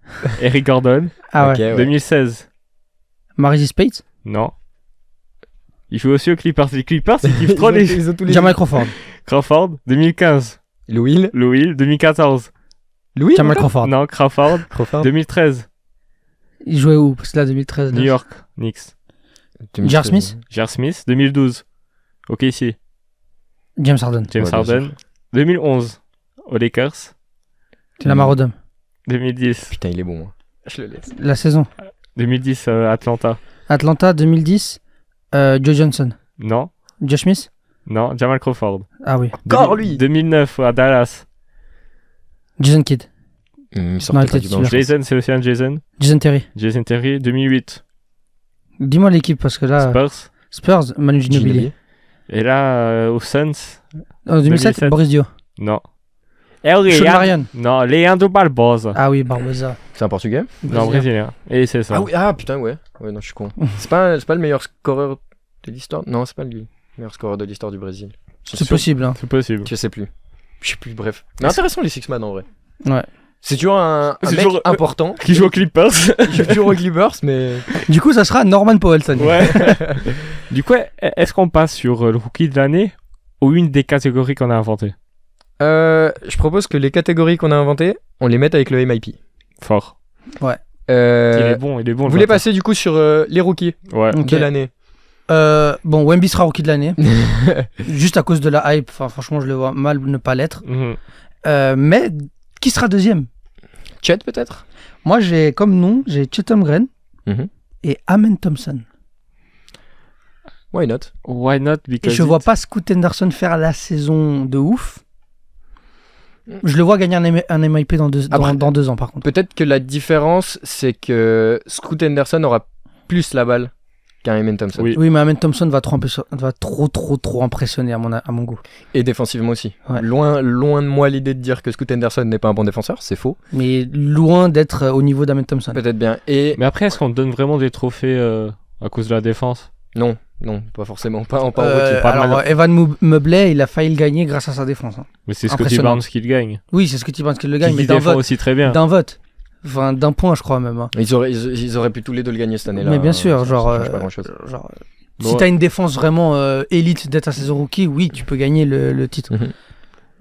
Eric Gordon. Ah Ok, ouais. ouais. 2016. Marizy Spades. Non. Il joue aussi aux Clippers. Les Clippers, ils kiffent trop les Ils ont tous les. Jamal Crawford. Crawford. 2015. Lou Will. Louis. 2014. Louis. Jamal Crawford. Non, Crawford. Crawford. 2013. Il jouait où? Parce que là, 2013. New York. Knicks. J.R. Smith. J.R. Smith. 2012. Ok, ici. James Harden. James Ouais, bien Harden. 2011. Aux Lakers. Lamar Odom. 2010. Putain, il est bon. Hein. Je le laisse. La saison. 2010, Atlanta. Atlanta 2010. Joe Johnson. Non. Josh Smith. Non. Jamal Crawford. Ah oui. Encore lui. 2009 à Dallas. Jason Kidd. Il Non, sortait il pas était du banc. titulaire. Jason, c'est aussi un Jason. Jason Terry. Jason Terry. 2008. Dis-moi l'équipe parce que là. Spurs. Spurs. Manu Ginobili. Ginobili. Et là, aux Suns. En 2007, 2007. Boris Dio. Non. Sean Marion. Non, Leandro Barbosa. Ah oui, Barbosa. C'est un portugais? Non, brésilien. Et c'est ça. Ah oui, ah putain, ouais. Ouais, non, je suis con. C'est pas le meilleur scoreur de l'histoire? Non, c'est pas le meilleur scoreur de l'histoire du Brésil. C'est possible. Hein. C'est possible. Je sais plus. Je sais plus, bref. Mais intéressant les Six-Man en vrai. Ouais. C'est toujours un C'est mec toujours- important. Qui joue aux Clippers. Il joue toujours aux Clippers, mais. Du coup, ça sera Norman Powell, ça. Ouais. Du coup, est-ce qu'on passe sur le rookie de l'année ou une des catégories qu'on a inventées. Je propose que les catégories qu'on a inventées, on les mette avec le MIP. Fort. Il Euh, est bon, il est bon. vous le voulez bâtard. passer du coup sur les rookies Ouais. Ok. de l'année. Bon, Wemby sera rookie de l'année. Juste à cause de la hype. Enfin, franchement, je le vois mal ne pas l'être. Mhm. Mais qui sera deuxième? Chet peut-être. Moi, j'ai comme nom, j'ai Chet Holmgren Mhm. et Amen Thompson. Why not? Why not? Et Because je vois pas Scoot Henderson faire la saison de ouf. Je le vois gagner un MIP dans 2 Après- dans 2 ans, par contre. Peut-être que la différence, c'est que Scoot Henderson aura plus la balle qu'un Amen Thompson. Oui. Oui, mais Amen Thompson va trop impressionner à mon goût. Et défensivement aussi. Ouais. Loin de moi l'idée de dire que Scoot Henderson n'est pas un bon défenseur, c'est faux. Mais loin d'être au niveau d'Amen Thompson. Peut-être bien. Et Mais après, est-ce qu'on donne vraiment des trophées à cause de la défense? non, pas forcément. Pas en rookie. pas Alors, mal. Evan Mobley, il a failli le gagner grâce à sa défense. Hein. Mais c'est Scotty Impressionnant. Barnes qui le gagne. Oui, c'est ce que tu penses qu'il le gagne, mais Qui d'un défend vote. aussi très bien. D'un vote. Enfin, d'un point, je crois même. Hein. Ils auraient pu tous les deux le gagner cette année-là. Mais bien sûr, Ça genre, change pas grand-chose. Si Ouais. t'as une défense vraiment élite d'être à saison rookie, oui, tu peux gagner le titre.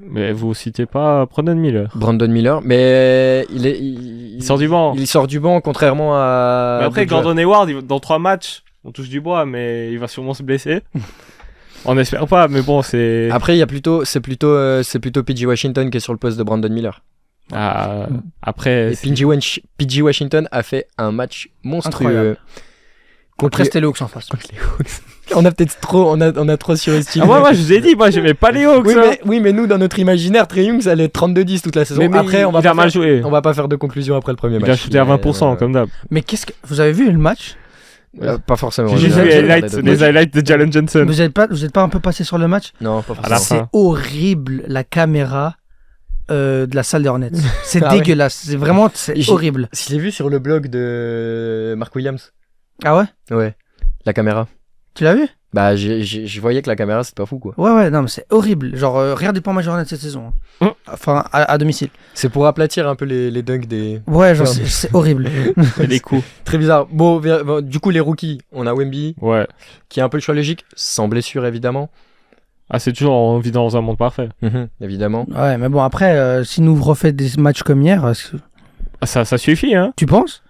Mais vous citez pas Brandon Miller. Brandon Miller, mais Il sort du banc. Il sort du banc, contrairement à. Mais après, d'autres Gordon Hayward, dans 3 matchs, on touche du bois, mais il va sûrement se blesser. On espère pas, mais bon, c'est. joueurs. Après, c'est plutôt PG Washington qui est sur le poste de Brandon Miller. Ah, après, Et PG Washington a fait un match monstrueux. Incroyable. Contre Après, les- c'était les Hawks en face. contre les Hawks. On a peut-être trop, on a trop surestimé. moi, je vous ai dit, moi, j'aimais pas les Hawks. hein. oui, mais nous, dans notre imaginaire, Trae Young, ça allait être 32-10 toute la saison. Mais Après, on va il a pas mal faire- joué. On va pas faire de conclusion après le premier Il match. a shooté à 20%, comme d'hab. Mais qu'est-ce que. Vous avez vu le match? Pas forcément. J'ai Les vu les highlights, highlights de Jalen Johnson. Vous êtes pas un peu passé sur le match? Non, pas À la forcément. fin. C'est horrible la caméra de la salle des Hornets. C'est Ah ouais. dégueulasse. C'est vraiment J'ai- horrible. Je l'ai vu sur le blog de Mark Williams. Ah ouais? Ouais. La caméra. Tu l'as vu? Bah, je voyais que la caméra, c'est pas fou, quoi. Ouais, non, mais c'est horrible. Genre, regardez pas match des Hornets cette saison. Hein. Enfin, à domicile. C'est pour aplatir un peu les dunks des. Ouais, genre, Ouais. c'est horrible. Et les coups. Très bizarre. Bon, du coup, les rookies, on a Wemby, Ouais. qui est un peu le choix logique, sans blessure, évidemment. Ah, c'est toujours, on vit dans un monde parfait. Évidemment. Ouais, mais bon, après, si nous refait des matchs comme hier, Ah, ça suffit, hein. tu penses?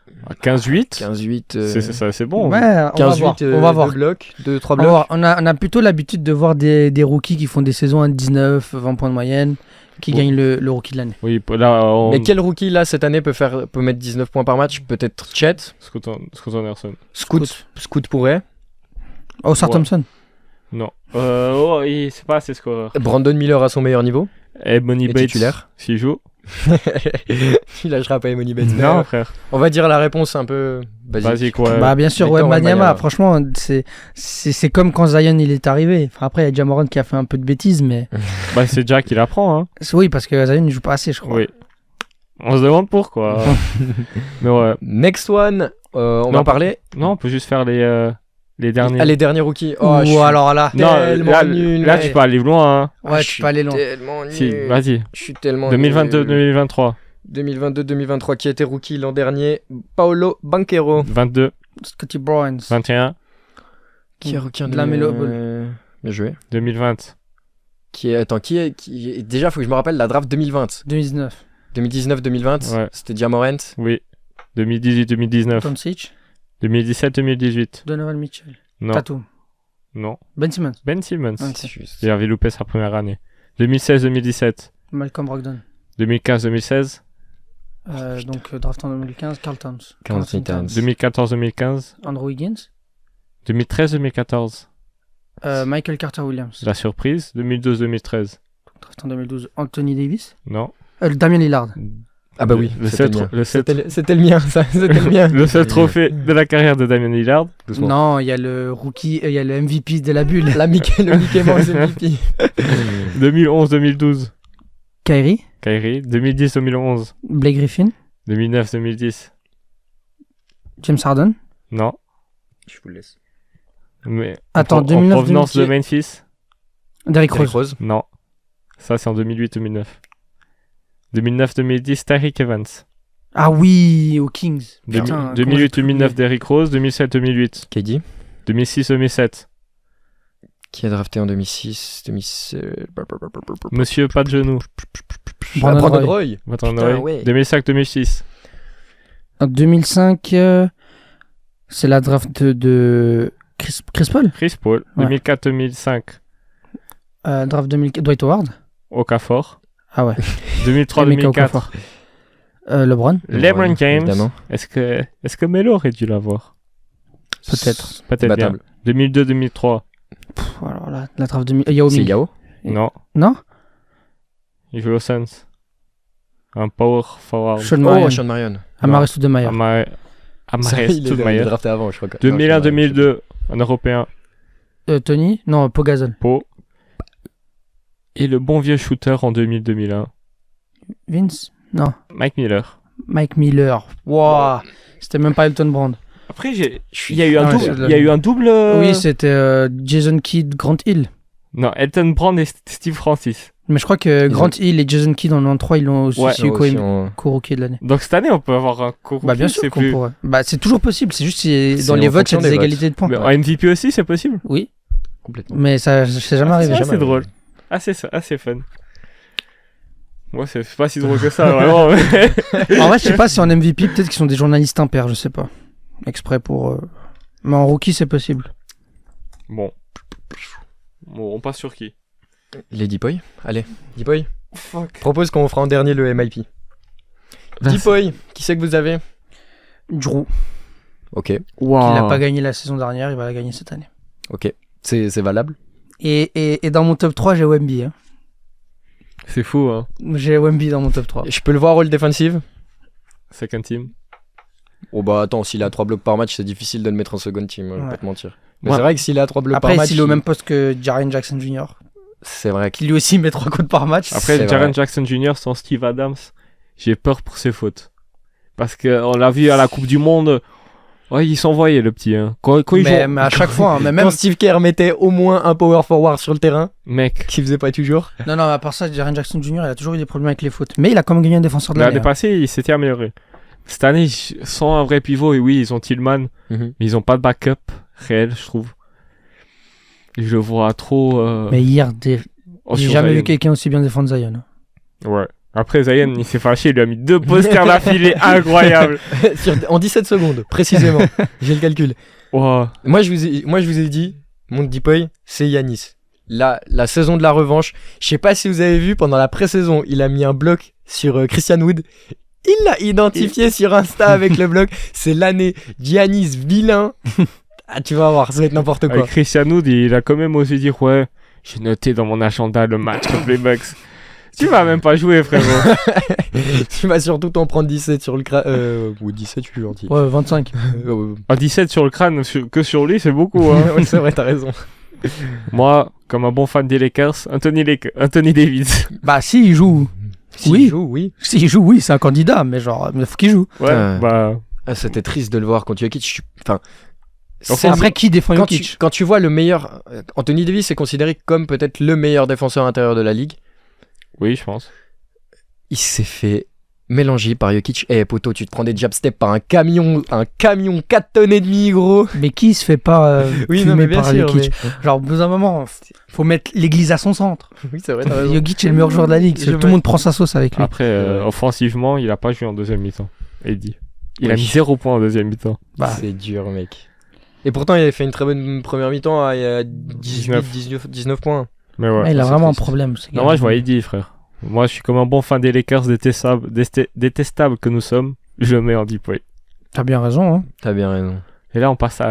15-8. 15-8. C'est bon. Ouais, on va 15-8, voir. On va voir. 2 blocs, 2-3 On va blocs. voir. On a plutôt l'habitude de voir des rookies qui font des saisons à 19, 20 points de moyenne, qui Oh. gagnent le rookie de l'année. Oui, là, on... Mais quel rookie, là, cette année, peut mettre 19 points par match? Peut-être Chet. Scott Anderson. Scoot pourrait. Oh, Sar Ouais. Thompson. Non. C'est pas assez scoreur. Brandon Miller à son meilleur niveau. Et Money Et Bates, titulaire. s'il joue. Il lâchera pas Emoni Bates. Non, frère. On va dire la réponse un peu basique. Basique, ouais. Bah, bien sûr, Victor Wembanyama, Wembanyama. franchement, c'est comme quand Zion il est arrivé. Enfin, après, il y a Jamoran qui a fait un peu de bêtises, mais. Bah, c'est Jack qui l'apprend, hein. Oui, parce que Zion il joue pas assez, je crois. Oui. On se demande pourquoi. Mais ouais. Next one, on Non, va parler. Non, on peut juste faire les derniers. Ah, les derniers rookies. Oh, je Ou suis alors là. Non, tellement là, nul, là ouais. tu peux aller loin, hein. Ah, Ouais, je tu suis peux aller loin. Tellement nul. Si, vas-y. Je suis tellement 2022-2023. 2022-2023 qui a été rookie l'an dernier. Paolo Banchero. 22, Scotty Barnes. 21, Qui est rookie en De la Melo Bien joué. 2020. Qui est... Déjà, faut que je me rappelle la draft 2020. 2019. 2019-2020, Ouais. c'était Jamorant. Oui. 2018-2019. Tom Sitch. 2017-2018. Donovan Mitchell. Non. Tatum. Non. Ben Simmons. Ben Simmons. Ok. Il avait loupé sa première année. 2016-2017. Malcolm Brogdon. 2015-2016. Donc, draft en 2015. Carl Towns. Carl Carlton Towns. 2014-2015. Andrew Higgins. 2013-2014. Michael Carter Williams. La surprise. 2012-2013. Draft en 2012. Anthony Davis. Non. Damien Lillard. Ah bah oui, Le c'était seul, le mien. le seul, C'était le mien, ça. C'était le mien. le seul trophée de la carrière de Damian Lillard. Doucement. Non, il y a le rookie, il y a le MVP de la bulle. Le Mickey Mouse MVP. 2011-2012. Kyrie. Kyrie. 2010-2011. Blake Griffin. 2009-2010. James Harden. Non. Je vous le laisse. Mais Attends, en 2009, provenance de 2010. Memphis. Derrick Derrick Rose. Rose. Non. Ça, c'est en 2008-2009. 2009-2010, Tariq Evans. Ah oui, aux Kings. Putain, 2008-2009, Derrick Rose. 2007-2008. KD. 2006-2007. Qui a drafté en 2006, 2007... Monsieur, pas de genou. Brandon Brandon Roy. Roy. Attends, Putain, ouais. ouais. 2005-2006. Donc 2005, c'est la draft de Chris Paul. Chris Paul. Ouais. 2004-2005. Draft 2004, Dwight Howard. Okafor. Ah ouais. 2003-2004. Okafor. LeBron. LeBron James. Évidemment. Est-ce que Melo aurait dû l'avoir? Peut-être. Peut-être bien. Battable. 2002-2003. Alors là, la draft 2000. Yao C'est Ming. Yao. Non. Non. Il joue au Suns. Un power forward. Sean Marion. Oh, Sean Marion. Amare Stoudemire. Amaris Il est Stoudemire. drafté avant, je crois. 2001-2002. Un Européen. Tony. Non, Pogazol. Pau. Et le bon vieux shooter en 2000-2001. Vince. Non. Mike Miller. Mike Miller. Wow. C'était même pas Elton Brand. Après, il y a eu un Ah ouais, double. Il y a eu un double. Oui, c'était Jason Kidd, Grant Hill. Non, Elton Brand et Steve Francis. Mais je crois que Grant Hill et Jason Kidd en 93, ils l'ont aussi Ouais, eu Aussi, co-rookie de l'année. Donc cette année, on peut avoir un co-rookie. Bah bien sûr c'est qu'on plus... pourrait. Bah c'est toujours possible, c'est juste C'est dans les en votes, il y fonction a des des votes. égalités de points. Mais en MVP aussi, c'est possible. Oui, Complètement. mais ça c'est jamais arrivé. C'est jamais drôle. Assez fun. Moi, c'est pas si drôle que ça, vraiment. En vrai, je sais pas si en MVP, peut-être qu'ils sont des journalistes impairs, je sais pas. Exprès pour... Mais en rookie, c'est possible. Bon, on passe sur qui? Les Deepoy. Allez, Deepoy. Fuck. Propose qu'on fera en dernier le MIP. Deepoy, qui c'est que vous avez? Drew, Ok, Wow. il a pas gagné la saison dernière, il va la gagner cette année. ok. C'est valable. Et dans mon top 3, j'ai Wemby. Hein. C'est fou, hein. J'ai Wemby dans mon top 3. Je peux le voir rôle défensive? Second team. Oh bah attends, s'il a 3 blocs par match, c'est difficile de le mettre en second team, je vais Ouais. pas te mentir. Mais Ouais. c'est vrai que s'il a 3 blocs Après, par match, s'il est au même poste que Jaren Jackson Jr., c'est vrai qui lui aussi met 3 coups par match. Après, C'est Jaren vrai. Jackson Jr. sans Steve Adams, j'ai peur pour ses fautes. Parce qu'on l'a vu à la Coupe du Monde. Ouais, il s'envoyait le petit. Hein. Quand il joue. Mais à chaque fois, hein, mais même... Quand Steve Kerr mettait au moins un power forward sur le terrain, Mec, qui faisait pas toujours. Non, à part ça, Jaren Jackson Jr., il a toujours eu des problèmes avec les fautes. Mais il a quand même gagné un défenseur de l'année l'année. passée, il s'était amélioré. Cette année, sans un vrai pivot, et oui, ils ont Tillman, mais ils ont pas de backup réel, je trouve. Et je le vois trop. Mais hier, oh, j'ai sur jamais Zion. vu quelqu'un aussi bien défendre Zion. Ouais. Après, Zion, il s'est fâché, il lui a mis 2 posters d'affilée incroyables. En 17 secondes, précisément. J'ai le calcul. Wow. Moi, je vous ai dit, mon Deepoy, c'est Yanis. La saison de la revanche. Je sais pas si vous avez vu, pendant la pré-saison, il a mis un bloc sur Christian Wood. Il l'a identifié sur Insta avec le bloc. C'est l'année Giannis vilain. Ah, tu vas voir, ça va être n'importe quoi. Avec Christian Wood, il a quand même osé dire ouais, j'ai noté dans mon agenda le match contre les Bucks. Tu vas même pas jouer, frérot. Tu vas surtout t'en prendre 17 sur le crâne. Ou 17, je suis gentil. Ouais, 25. À 17 sur le crâne, que sur lui, c'est beaucoup. Hein. Ouais, c'est vrai, t'as raison. Moi, comme un bon fan des Lakers, Anthony Davis. Bah, si, il joue. S'il Oui. joue, oui. Si, il joue, oui, c'est un candidat, mais genre, il faut qu'il joue. Ouais, bah. Ah, c'était triste de le voir contre Jokic. Enfin, Enfin, Après, qui défend quand Jokic quand tu vois le meilleur. Anthony Davis est considéré comme peut-être le meilleur défenseur intérieur de la ligue. Oui, je pense. Il s'est fait mélanger par Jokic. Eh, poto, tu te prends des jab steps par un camion 4 tonnes et demi, gros. Mais qui se fait pas Oui, fumer non, mais bien par sûr. Jokic Genre, au bout d'un moment, faut mettre l'église à son centre. Oui, c'est vrai, t'as raison. Jokic est le meilleur joueur de la ligue. Je Tout le monde prend sa sauce avec lui. Après, offensivement, il a pas joué en deuxième mi-temps. Eddie. Il a Oui. mis 0 points en deuxième mi-temps. Bah, C'est dur, mec. Et pourtant, il avait fait une très bonne première mi-temps à 19 points. Mais ouais. il a c'est vraiment un triste. problème. ce Non, gars. moi, je vois Eddie, frère. Moi, je suis comme un bon fan des Lakers détestables que nous sommes. Je le mets en deep way. T'as bien raison. Hein. T'as bien raison. Et là, on passe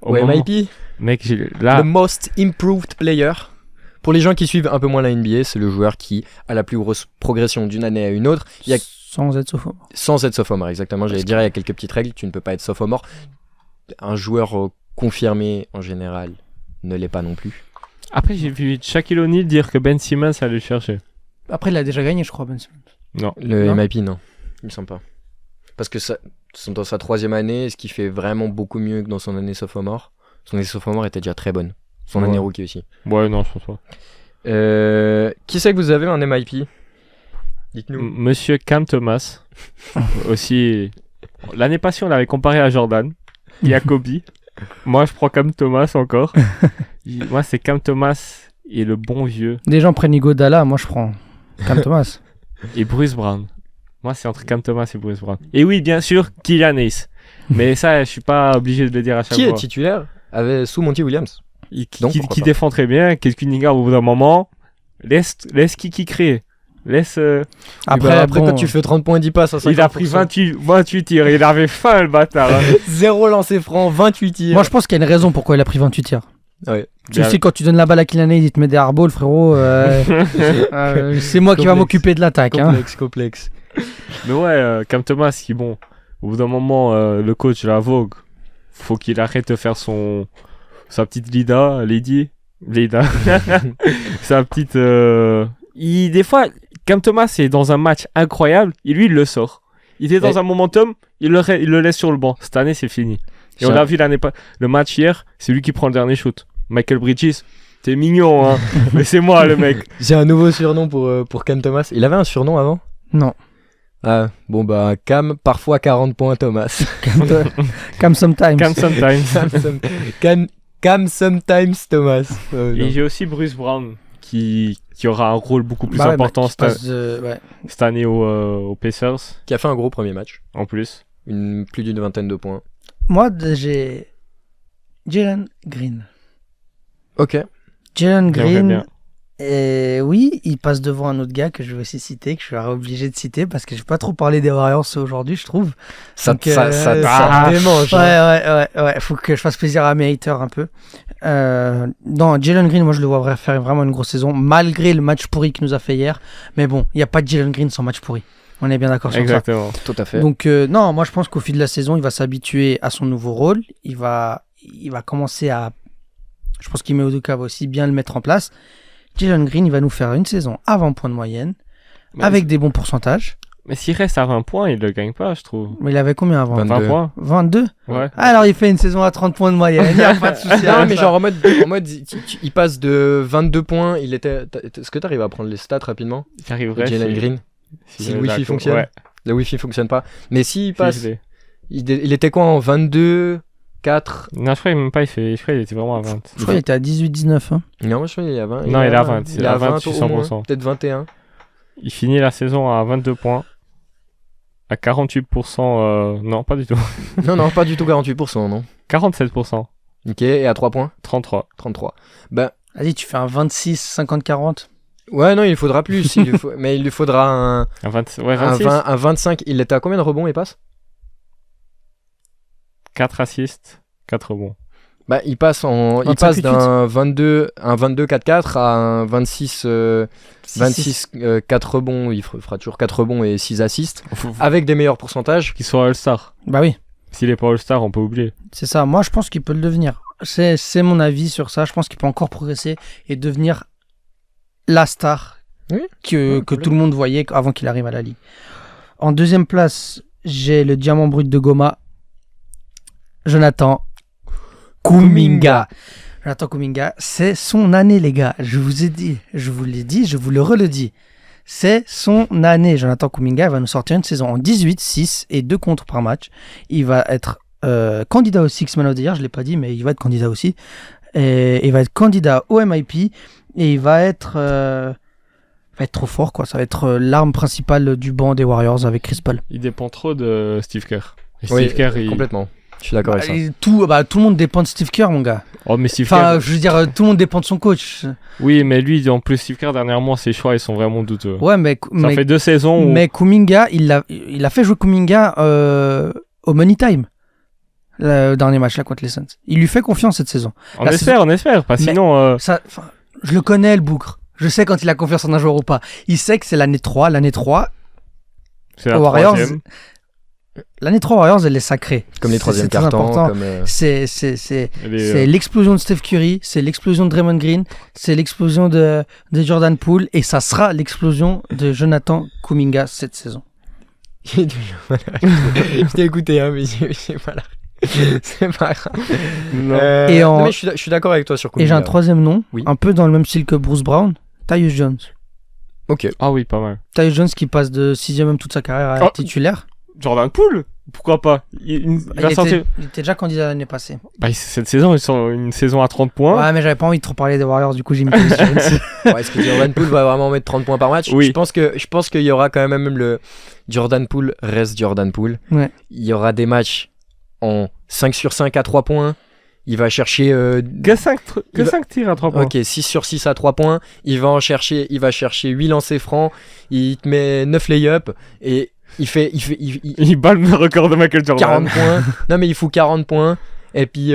au Ouais, moment. MIP, Mec, là, le most improved player. Pour les gens qui suivent un peu moins la NBA, c'est le joueur qui a la plus grosse progression d'une année à une autre. Il y a Sans être sophomore. Sans être sophomore, exactement. J'allais dire, il y a quelques petites règles. Tu ne peux pas être sophomore. Un joueur confirmé, en général, ne l'est pas non plus. après, j'ai vu Shaquille O'Neal dire que Ben Simmons allait le chercher. Après, il a déjà gagné, je crois, Ben Simmons. Non. Le Non. MIP, non. Il me semble pas. Parce que ça, dans sa 3e année, ce qui fait vraiment beaucoup mieux que dans son année sophomore. Son année sophomore était déjà très bonne. Son Ouais. année rookie aussi. Ouais, non, je pense pas. Qui c'est que vous avez en MIP? Dites-nous. Monsieur Cam Thomas. Aussi. L'année passée, on l'avait comparé à Jordan. Il y a Kobe. Moi, je prends Cam Thomas encore. Moi, c'est Cam Thomas et le bon vieux. Des gens prennent Iguodala, moi je prends Cam Thomas. Et Bruce Brown. Moi, c'est entre Cam Thomas et Bruce Brown. Et oui, bien sûr, Killian Hayes. Mais ça, je suis pas obligé de le dire à chaque Qui fois. est titulaire sous Monty Williams? Donc, pourquoi Qui pas. défend très bien. Kate Cunningham, au bout d'un moment, laisse Kiki créer. Laisse. Après, bon, quand tu fais 30 points et 10 passes à 50%. Il a pris 28 tirs. Il avait faim, le bâtard. Hein. 0 lancé franc, 28 tirs. moi je pense qu'il y a une raison pourquoi il a pris 28 tirs. Ouais. Tu sais, quand tu donnes la balle à Kylian Hayes, il te met des harballs, frérot. C'est moi qui va Complexe. m'occuper de l'attaque. Hein. Complexe. Mais ouais, Cam Thomas, qui bon, au bout d'un moment, le coach, la Vogue, faut qu'il arrête de faire sa petite Lady, sa petite. Des fois, Cam Thomas est dans un match incroyable, et lui, il le sort. Il est dans un momentum, il le laisse sur le banc. Cette année, c'est fini. Et on l'a vu le match hier, c'est lui qui prend le dernier shoot. Michael Bridges, t'es mignon, hein. Mais c'est moi, le mec. J'ai un nouveau surnom pour Cam Thomas. Il avait un surnom avant? Non. Ah, bon bah Cam, parfois 40 points Thomas. Cam sometimes. Cam sometimes. Cam sometimes Thomas. Et j'ai aussi Bruce Brown qui aura un rôle beaucoup plus Bah ouais, important qui passe de- ouais. cette année aux Pacers, Qui a fait un gros premier match. en plus. Plus d'une vingtaine de points. Moi, j'ai Jalen Green. Ok. Jalen J'aimerais Green, bien. oui, il passe devant un autre gars que je vais aussi citer, que je suis obligé de citer parce que je vais pas trop parler des Warriors aujourd'hui, je trouve. Ça Donc, te démange. hein. Ouais, faut que je fasse plaisir à mes haters un peu. Non, Jalen Green, moi je le vois faire vraiment une grosse saison, malgré le match pourri qu'il nous a fait hier. Mais bon, il n'y a pas de Jalen Green sans match pourri. On est bien d'accord sur Exactement. Tout à fait. ça. Donc, non, moi je pense qu'au fil de la saison, il va s'habituer à son nouveau rôle. Il va commencer à. Je pense qu'Ime Udoka va aussi bien le mettre en place. Jalen Green, il va nous faire une saison à 20 points de moyenne, Mais avec des bons pourcentages. Mais s'il reste à 20 points, il le gagne pas, je trouve. Mais il avait combien avant 22. 20 points 22. Ouais. Alors il fait une saison à 30 points de moyenne, il n'y a pas de souci. Non, avec mais ça. genre en mode il passe de 22 points. Est-ce que t'arrives à prendre les stats rapidement? J'arriverai. Jalen Green. Si le Wi-Fi fonctionne. Ouais. Le Wi-Fi fonctionne pas. Mais s'il Si, passe, je l'ai. il était quoi en 22, 4? Non, je crois qu'il même pas, je crois qu'il était vraiment à 20. Je crois qu'il était à 18-19. Hein. Non, moi je crois qu'il est à 20. Non, il est à 20. Il est à 20, je suis au moins. 100%. Peut-être 21. Il finit la saison à 22 points. À 48%. Non, pas du tout. Non, pas du tout 48%, non. 47%. Ok, et à 3 points? 33. 33. Ben, Vas-y, tu fais un 26, 50, 40. ouais, non, il faudra plus. Mais il lui faudra un, À 20... Ouais, un, 26. un 25. Il était à combien de rebonds et passes? 4 assists. 4 rebonds. Bah, il passe 25, d'un 22-4-4 à un 26 4 rebonds. Il fera toujours 4 rebonds et 6 assists avec des meilleurs pourcentages. Qu'il soit All-Star. Bah oui, S'il est pas All-Star, on peut oublier. c'est ça. Moi, je pense qu'il peut le devenir. C'est mon avis sur ça. Je pense qu'il peut encore progresser et devenir la star Oui. que tout le monde voyait avant qu'il arrive à la Ligue. En deuxième place, j'ai le diamant brut de Goma, Jonathan Kuminga. Jonathan Kuminga, c'est son année, les gars. Je vous ai dit, je vous l'ai dit, je vous le redis. C'est son année. Jonathan Kuminga va nous sortir une saison en 18, 6 et 2 contre par match. Il va être candidat au Six Man of the Year, je ne l'ai pas dit, mais il va être candidat aussi. Et il va être candidat au MIP et il va être trop fort, quoi. Ça va être l'arme principale du banc des Warriors avec Chris Paul. Il dépend trop de Steve Kerr. Et Oui, Steve Kerr, il... complètement. Je suis d'accord avec ça. Et tout le monde dépend de Steve Kerr, mon gars. Oh, mais Steve Enfin, Kerr... je veux dire, tout le monde dépend de son coach. Oui, mais lui, en plus, Steve Kerr, dernièrement, ses choix, ils sont vraiment douteux. Ouais, mais Ça fait 2 saisons où... mais Kuminga, il a fait jouer Kuminga au Money Time. Le dernier match là contre les Suns. Il lui fait confiance cette saison. On la espère. Pas Mais- sinon... Ça, je le connais, le bougre. Je sais quand il a confiance en un joueur ou pas. Il sait que c'est l'année 3. L'année 3, c'est la Warriors, troisième. l'année 3 Warriors, elle est sacrée. Comme les troisièmes C'est très cartons. important. Comme, C'est Elle est, c'est l'explosion de Steph Curry, c'est l'explosion de Draymond Green, c'est l'explosion de Jordan Poole et ça sera l'explosion de Jonathan Kuminga cette saison. Je t'ai écouté, hein, mais j'ai pas la... C'est pas grave. Non. Et en- non, mais je suis d'accord avec toi sur Et j'ai Kuminga. un troisième nom, Oui. un peu dans le même style que Bruce Brown, Tyus Jones. Ok. Ah oui, pas mal. Tyus Jones qui passe de 6e homme toute sa carrière à Oh. titulaire. Jordan Poole pourquoi pas. Il va sortir. Il était déjà candidat l'année passée. Bah, cette saison, ils sont une saison à 30 points. Ouais, mais j'avais pas envie de trop parler des Warriors, du coup j'ai mis Tyus Jones. Est-ce que Jordan Poole va vraiment mettre 30 points par match? Oui. Je pense qu'il y aura quand même le Jordan Poole reste Jordan Poole. Ouais. Il y aura des matchs en 5 sur 5 à 3 points. Il va chercher Que 5 tirs à 3 points. Ok, 6 sur 6 à 3 points. Il va chercher 8 lancers francs. Il te met 9 lay-up et il bat le record de Michael Jordan. 40 points. Non mais il fout 40 points. Et puis,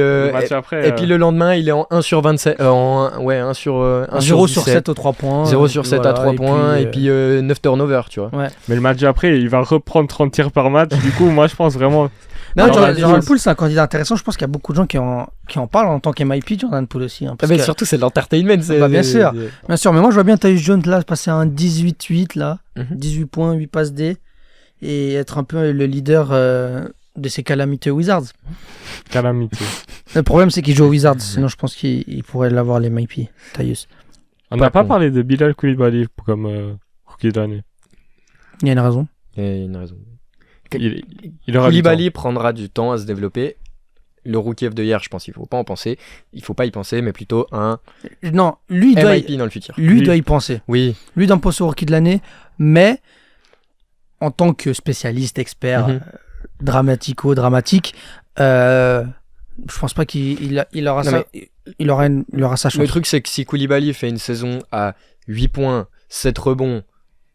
puis le lendemain, il est en 1 sur 27. 1 sur 0 sur 7 aux 3 points. 0 sur 7 à 3 points. Et puis 9 turnovers, tu vois. Ouais. Mais le match après, il va reprendre 30 tirs par match. Du coup, moi, je pense vraiment. Non, Jordan Poole, c'est un candidat intéressant. Je pense qu'il y a beaucoup de gens qui en parlent en tant qu'MIP, Jordan Poole aussi. Hein, mais surtout, c'est de l'entertainment. Bien sûr. Bien sûr, mais moi, je vois bien Tyus Jones là passer à un 18-8, là. 18 points, 8 passes D. Et être un peu le leader de ces calamiteux Wizards. Calamité. Le problème, c'est qu'il joue aux Wizards. Sinon, je pense qu'il pourrait l'avoir, les MIP, Tyus. On n'a pas parlé de Bilal Coulibaly comme rookie de l'année. Il y a une raison. Il y a une raison. Il aura Coulibaly prendra du temps à se développer. Le rookie of the year, je pense qu'il faut pas en penser. Il faut pas y penser, mais plutôt un non, lui doit MIP dans le futur. Lui doit y penser. Oui. Lui doit penser au rookie de l'année, mais en tant que spécialiste, expert, dramatique, je pense pas qu'il aura ça. Il aura sa chance. Le truc, c'est que si Coulibaly fait une saison à 8 points, 7 rebonds,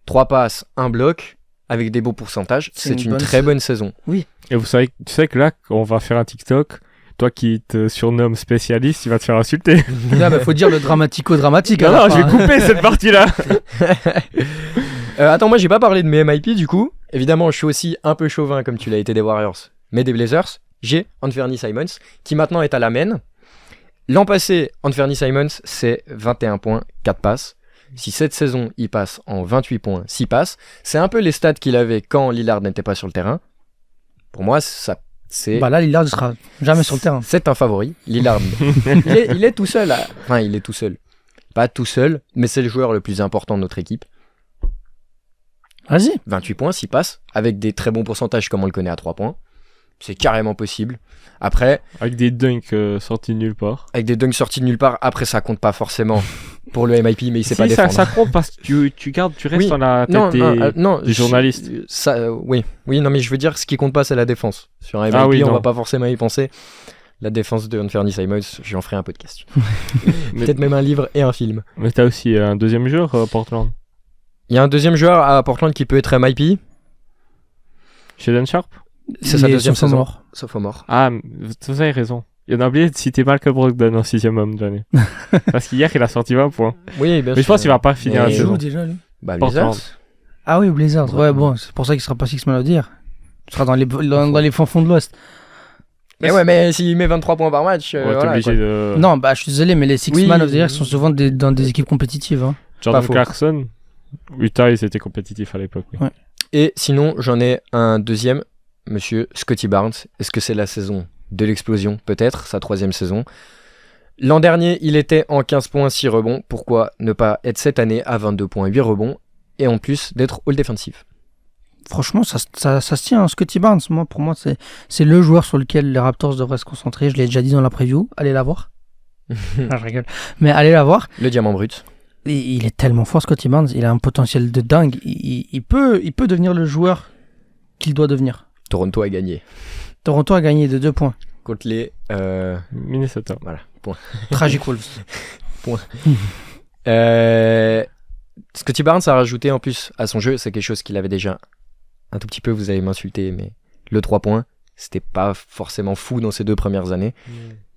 3 passes, 1 bloc, avec des beaux pourcentages, c'est une très bonne saison. Oui. Et tu sais que là, on va faire un TikTok. Toi qui te surnomme spécialiste, il va te faire insulter. Là, faut dire le dramatico-dramatique. Non, je vais couper cette partie-là. Attends, moi, j'ai pas parlé de mes MIP du coup. Évidemment, je suis aussi un peu chauvin comme tu l'as été des Warriors, mais des Blazers. J'ai Anthony Simons, qui maintenant est à la main. L'an passé, Anthony Simons, c'est 21 points, 4 passes. Si cette saison, il passe en 28 points, 6 passes, c'est un peu les stats qu'il avait quand Lillard n'était pas sur le terrain. Pour moi, ça, c'est... Bah là, Lillard ne sera jamais sur le terrain. C'est un favori. Lillard, il est tout seul. Enfin, il est tout seul. Pas tout seul, mais c'est le joueur le plus important de notre équipe. Vas-y. 28 points, 6 passes, avec des très bons pourcentages comme on le connaît à 3 points. C'est carrément possible. Après... Avec des dunks sortis de nulle part. Avec des dunks sortis de nulle part. Après, ça compte pas forcément pour le MIP, mais il sait pas défendre. Ça compte parce que tu restes dans la tête des journalistes. Oui, non, mais je veux dire, ce qui compte pas, c'est la défense. Sur un MIP, on va pas forcément y penser. La défense de Anthony Simons, j'en ferai un peu de questions. Peut-être même un livre et un film. Mais t'as aussi un deuxième joueur, Portland. Il y a un deuxième joueur à Portland qui peut être MIP. Shaedon Sharpe. C'est sa deuxième saison. Sophomore. Ah, vous avez raison. Il en a oublié de citer Malcolm Brogdon en 6ème homme de l'année. Parce qu'hier, il a sorti 20 points. Oui, bien sûr. Mais je pense qu'il va pas finir la Il saison. joue déjà, lui. Bah, Blazers. Ah oui, Blazers. Ouais, bon, c'est pour ça qu'il sera pas Six Man of the Year. Il sera dans les fonds de l'Ouest. Mais s'il met 23 points par match, t'es voilà, obligé de... Non, bah je suis désolé, mais les Six Man of the Year sont souvent dans des équipes compétitives. Hein. Jordan Clarkson, Utah, ils étaient compétitifs à l'époque. Oui. Ouais. Et sinon, j'en ai un deuxième, monsieur Scottie Barnes. Est-ce que c'est la saison de l'explosion? Peut-être, sa 3e saison. L'an dernier, il était en 15 points, 6 rebonds. Pourquoi ne pas être cette année à 22 points, 8 rebonds et en plus d'être all-defensive? Franchement, ça se tient. Hein. Scottie Barnes, pour moi, c'est le joueur sur lequel les Raptors devraient se concentrer. Je l'ai déjà dit dans la preview. Allez la voir. Je rigole. Mais allez la voir. Le diamant brut. Il est tellement fort, Scottie Barnes. Il a un potentiel de dingue. Il peut devenir le joueur qu'il doit devenir. Toronto a gagné. Toronto a gagné de 2 points. Contre les... Minnesota. Voilà, point. Tragic Wolves. Point. Scottie Barnes a rajouté en plus à son jeu, c'est quelque chose qu'il avait déjà un tout petit peu, vous allez m'insulter, mais le 3 points, c'était pas forcément fou dans ses 2 premières années.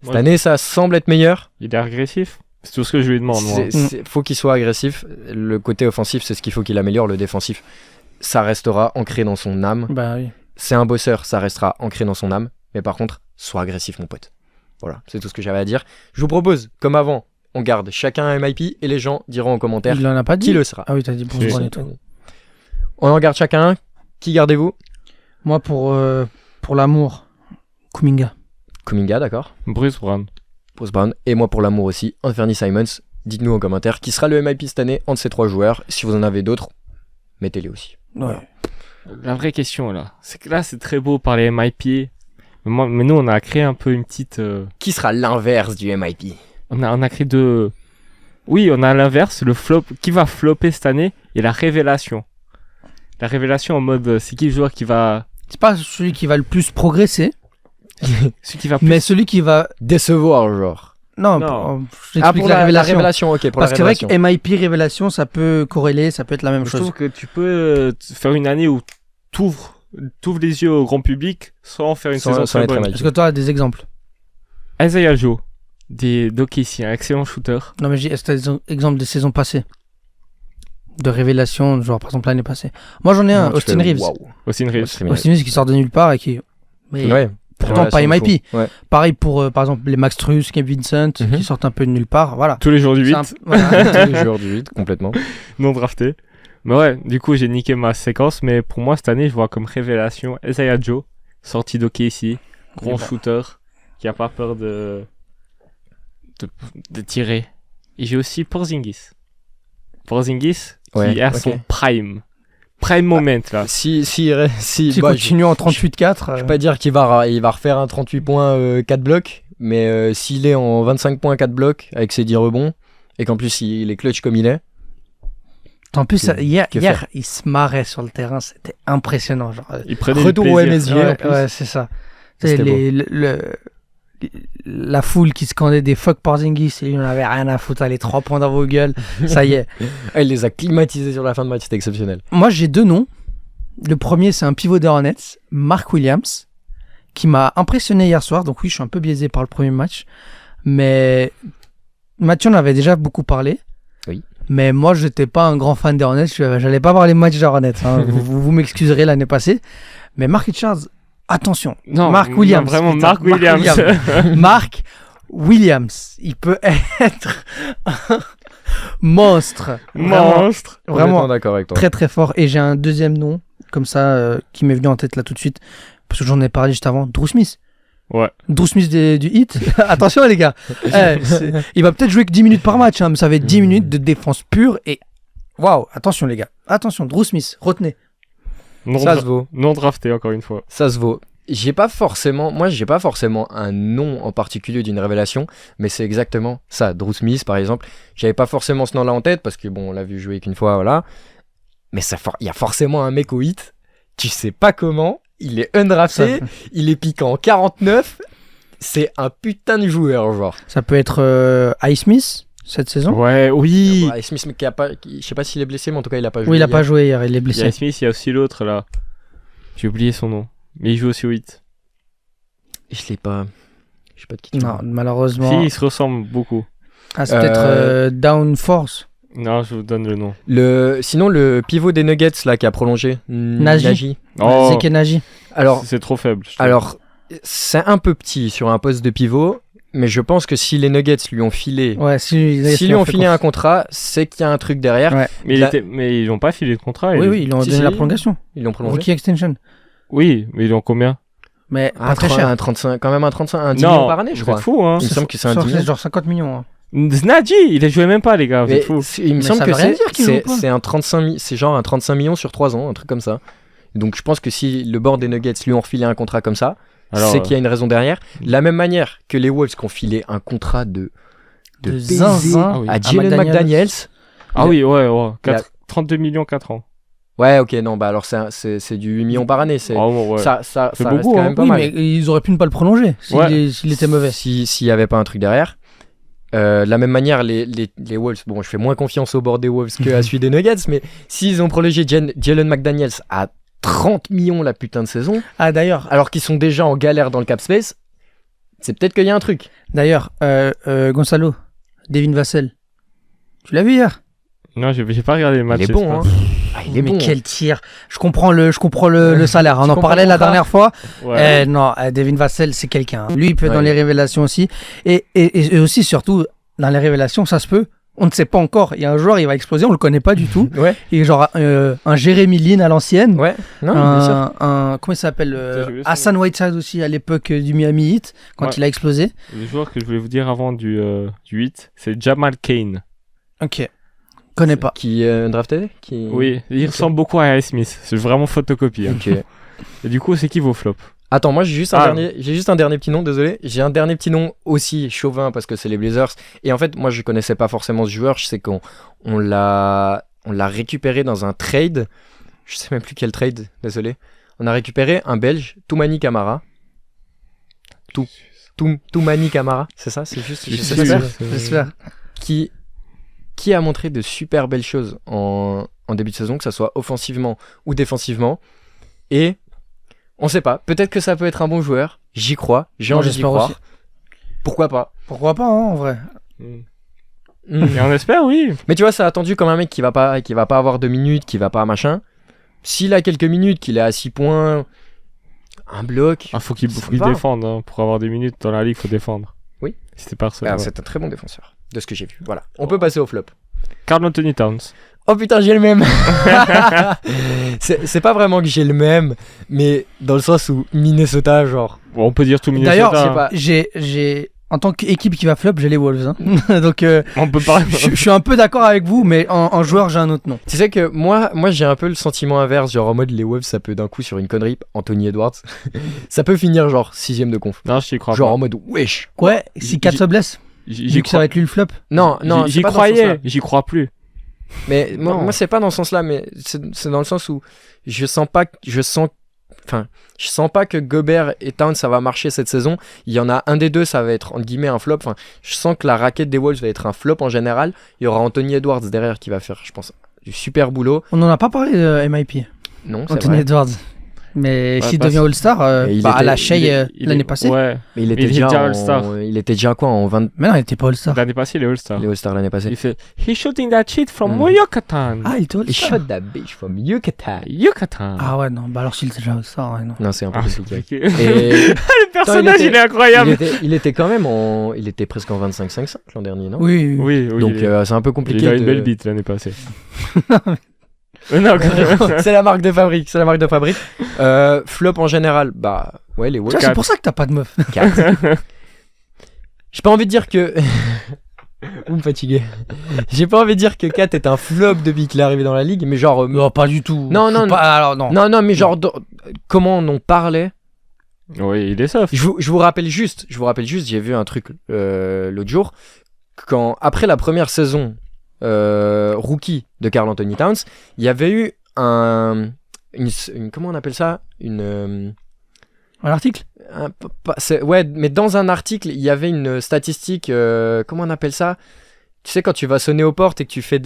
Cette année, ça semble être meilleur. Il est agressif. C'est tout ce que je lui demande, moi. Faut qu'il soit agressif. Le côté offensif, c'est ce qu'il faut qu'il améliore. Le défensif, ça restera ancré dans son âme. Bah oui. C'est un bosseur, ça restera ancré dans son âme. Mais par contre, sois agressif, mon pote. Voilà, c'est tout ce que j'avais à dire. Je vous propose, comme avant, on garde chacun un MIP et les gens diront en commentaire il en a pas dit. Qui le sera. Ah oui, t'as dit Bruce Brown et tout. On en garde chacun un. Qui gardez-vous? Moi, pour l'amour, Kuminga. Kuminga, d'accord. Bruce Brown. Et moi, pour l'amour aussi, Anthony Simons. Dites-nous en commentaire qui sera le MIP cette année entre ces 3 joueurs. Si vous en avez d'autres, mettez-les aussi. Ouais. La vraie question là, c'est que là c'est très beau par les MIP, mais nous on a créé un peu une petite... Qui sera l'inverse du MIP? On a créé deux... Oui, on a l'inverse, le flop, qui va flopper cette année, et la révélation. La révélation en mode, c'est qui le joueur qui va... C'est pas celui qui va le plus progresser, Celui qui va plus... mais celui qui va. Décevoir, genre. Non, Non. je t'explique pour la la révélation. révélation, ok, pour Parce la que c'est vrai révélation. que MIP révélation, ça peut corréler, ça peut être la même Je chose. trouve que tu peux faire une année où t'ouvres les yeux au grand public sans faire une Sans- saison sans très être bonne. MIP. Est-ce que toi as des exemples? Isaiah Joe, d'OKC, un excellent shooter. Non, mais est-ce que tu as des exemples des saisons passées de révélation, genre par exemple l'année passée? Moi j'en ai un, Non, tu Austin fais Reeves. waouh. Austin Reeves. Austin Reeves. Austin Reeves qui sort de nulle part et qui. Mais Ouais. pourtant pas Révélation de MIP. fou. Ouais. Pareil pour par exemple les Max Truss, Gabe Vincent, Mhm. qui sortent un peu de nulle part. Voilà. Tous les jours du 8, C'est voilà. Tous les joueurs du 8, complètement. non drafté. Mais ouais, du coup j'ai niqué ma séquence, mais pour moi cette année je vois comme révélation Isaiah Joe, sorti d'OKC, grand Et bon. shooter, qui a pas peur de tirer. Et j'ai aussi Porzingis. Porzingis Ouais, qui a ok. son prime moment là. Si Si bah, continue en 38-4. je vais pas dire qu'il va refaire un 38 points 4 blocs, mais s'il est en 25 points 4 blocs avec ses 10 rebonds, et qu'en plus il est clutch comme il est, En plus, Que- hier, que hier faire il se marrait sur le terrain, c'était impressionnant. Genre, Il prenait Retour du au plaisir. MSG. en ouais, plus. ouais, c'est ça. C'était C'est la foule qui scandait des fuck Porzingis, et lui, on avait rien à foutre, allez, 3 points dans vos gueules, ça y est. il les a climatisés sur la fin de match, c'était exceptionnel. Moi, j'ai deux noms. Le premier, c'est un pivot des Hornets, Mark Williams, qui m'a impressionné hier soir. Donc oui, je suis un peu biaisé par le premier match. Mais Mathieu en avait déjà beaucoup parlé. Oui. Mais moi, j'étais pas un grand fan des Hornets. J'allais pas voir les matchs des Hornets. Hein. vous m'excuserez l'année passée. Mais Mark Richards, attention. Non, Mark non, Williams. vraiment putain, Mark Williams. Mark Williams. Il peut être un monstre. Vraiment, Monstre. vraiment Complètement d'accord avec toi. très très fort. Et j'ai un deuxième nom, comme ça, qui m'est venu en tête là tout de suite, parce que j'en ai parlé juste avant, Drew Smith. Ouais. Drew Smith du Heat. Attention les gars. Il va peut-être jouer que 10 minutes par match, hein, mais ça va être 10 minutes de défense pure. Et waouh, attention les gars. Attention, Drew Smith, retenez. Ça se vaut. Non drafté encore une fois. Ça se vaut. J'ai pas forcément un nom en particulier d'une révélation, mais c'est exactement ça. Drew Smith, par exemple, j'avais pas forcément ce nom-là en tête parce que bon, on l'a vu jouer qu'une fois, voilà. Mais il y a forcément un mec au hit, tu sais pas comment, il est undrafté, il est piquant en 49, c'est un putain de joueur, genre. Ça peut être Ice Smith cette saison. Ouais, oui. Ouais, Smith, mais je sais pas s'il est blessé, mais en tout cas, il a pas joué. Oui, il a hier. pas joué hier, il est Il y a blessé. Smith, il y a aussi l'autre là. J'ai oublié son nom. Mais il joue aussi au 8. Je l'ai pas. Je sais pas de qui tu Non, parles. malheureusement. Si, il se ressemble beaucoup. Ah, c'est peut-être Down Force. Non, je vous donne le nom. Sinon, le pivot des Nuggets là qui a prolongé, Nagy. Oh, Zekenaji. Alors, c'est trop faible. je trouve. Alors, c'est un peu petit sur un poste de pivot, mais je pense que si les Nuggets lui ont filé, Ouais, s'ils lui ont filé un contrat, c'est qu'il y a un truc derrière. Ouais. mais ils n'ont pas filé de contrat. Oui, oui, ils lui ont Si, donné si. la prolongation. Ils l'ont prolongé. Rookie extension. Oui, mais ils ont combien? Mais Un pas très cher. Un 35, quand même un 35, un 10 Non, millions par année, je vous crois. êtes fous, hein. Il me semble que c'est un Genre, 10 millions. genre 50 millions. Hein. Nagy, il les jouait même pas, les gars. Vous Mais êtes fous. il me Mais semble ça que veut rien dire qu'il joue pas. c'est un 35, c'est genre un 35 millions sur 3 ans, un truc comme ça. Donc je pense que si le board des Nuggets lui ont refilé un contrat comme ça, Alors, c'est qu'il y a une raison derrière. De la même manière que les Wolves qui ont filé un contrat de De baiser zinzin Ah oui. à Jalen McDaniels. McDaniels. Ah oui, ouais. Il a- 32 millions 4 ans. Ouais, ok, non, bah alors c'est du 8 millions par année. C'est, Oh, ouais. ça C'est reste beaucoup, quand hein. même pas Oui, mal. mais ils auraient pu ne pas le prolonger s'il Ouais. s'il était mauvais. S'il n'y avait pas un truc derrière. De la même manière, les Wolves, bon, je fais moins confiance au board des Wolves qu'à celui des Nuggets, mais s'ils ont prolongé Jalen McDaniels à 30 millions la putain de saison, Ah, d'ailleurs, alors qu'ils sont déjà en galère dans le cap space, c'est peut-être qu'il y a un truc. Gonzalo, Devin Vassell, tu l'as vu hier? Non, j'ai pas regardé le match. Il est bon, hein. Ah, il est Mais bon. quel tir! Je comprends le salaire. On Tu en comprends parlait le la contrat dernière fois. Ouais. Non, Devin Vassell, c'est quelqu'un. Lui, il peut être dans Ouais. les révélations aussi. Et aussi, surtout, dans les révélations, ça se peut. On ne sait pas encore. Il y a un joueur, il va exploser, on le connaît pas du tout. Ouais, Il est genre un Jérémy Lin à l'ancienne. ouais. Non, bien sûr. Comment il s'appelle J'ai oublié son Hassan Whiteside aussi à l'époque du Miami Heat, quand Ouais. il a explosé. Le joueur que je voulais vous dire avant du 8, c'est Jamal Kane. Ok. Connais pas. Qui drafté qui... Oui, il Ok. ressemble beaucoup à Harris Smith. C'est vraiment photocopie. Hein. Ok. Et du coup, c'est qui vos flops? Attends, moi j'ai juste Ah. j'ai juste un dernier petit nom, désolé. J'ai un dernier petit nom aussi chauvin parce que c'est les Blazers. Et en fait, moi je connaissais pas forcément ce joueur. Je sais qu'on l'a récupéré dans un trade. Je sais même plus quel trade, désolé. On a récupéré un Belge, Toumani Camara. Toumani Camara, c'est ça? C'est juste. J'espère. J'espère. Qui a montré de super belles choses en début de saison, que ça soit offensivement ou défensivement. Et on sait pas, peut-être que ça peut être un bon joueur. J'y crois, j'ai Non, envie d'y j'espère croire. aussi. Pourquoi pas? Pourquoi pas, hein, en vrai. Et on espère, oui. Mais tu vois, c'est attendu comme un mec qui va pas avoir 2 minutes, qui va pas machin. S'il a quelques minutes, qu'il est à 6 points, un bloc. Ah, faut qu'il Ça va. défende. Hein. Pour avoir des minutes dans la ligue, faut défendre. Oui. C'était pas ça. C'est un très bon défenseur, de ce que j'ai vu. Voilà, on peut passer au flop. Karl Anthony Towns. Oh putain, j'ai le même. C'est pas vraiment que j'ai le même, mais dans le sens où Minnesota, genre. Bon, on peut dire tout Minnesota. D'ailleurs, je sais hein. pas. j'ai en tant qu'équipe qui va flop, j'ai les Wolves. Hein. Donc, On peut pas. je suis un peu d'accord avec vous, mais en joueur, j'ai un autre nom. Tu sais que moi j'ai un peu le sentiment inverse, genre en mode les Wolves, ça peut d'un coup sur une connerie, Anthony Edwards, ça peut finir genre 6ème de conf. Non, j'y crois Genre pas. en mode wesh. Ouais, si Kat se blesse, J'y vu que ça va être lui le flop. Non, non, j'y c'est pas dans ce sens-là. croyais, j'y crois plus. Mais Non. moi c'est pas dans ce sens-là, mais c'est dans le sens où je sens pas que Gobert et Towns ça va marcher cette saison. Il y en a un des deux, ça va être entre guillemets un flop. Enfin, je sens que la raquette des Wolves va être un flop en général. Il y aura Anthony Edwards derrière qui va faire, je pense, du super boulot. On en a pas parlé de MIP, Non, c'est Anthony vrai. Edwards. Mais Ouais, s'il parce- devient All-Star, Et il à était- la Shea Il est- l'année passée. Ouais. Mais il était Il est déjà déjà en- All-Star. Il était déjà quoi en 20 Mais non, il était pas All-Star. L'année passée, il est All-Star. les All-Stars l'année passée. Il fait He's shooting that shit from Mm. Yucatan. Ah, il était He All-Star. shot that bitch from Yucatan. Yucatan. Ah ouais, non, bah alors s'il était déjà All-Star, ouais, non. Non, c'est un peu Ah, c'est compliqué. compliqué. Et Le personnage, il était- il est incroyable. il était quand même il était presque en 25-5-5 l'an dernier, non? Oui, Oui, oui. Donc il est- c'est un peu il compliqué. a une belle bite l'année passée. Non, C'est la marque de fabrique, flop en général, bah ouais, les Tu Wolves. vois, c'est pour ça que t'as pas de meuf. 4. J'ai pas envie de dire que vous me fatiguez. J'ai pas envie de dire que 4 est un flop depuis qu'il est arrivé dans la ligue, mais genre Non, pas du tout. Non, Je suis non, pas- alors non. non, mais genre comment on en parlait. Oui, il est soft. Je vous rappelle juste, j'ai vu un truc l'autre jour, quand après la première saison rookie de Karl Anthony Towns, il y avait eu une comment on appelle ça, Un article ouais, mais dans un article, il y avait une statistique, comment on appelle ça? Tu sais, quand tu vas sonner aux portes et que tu fais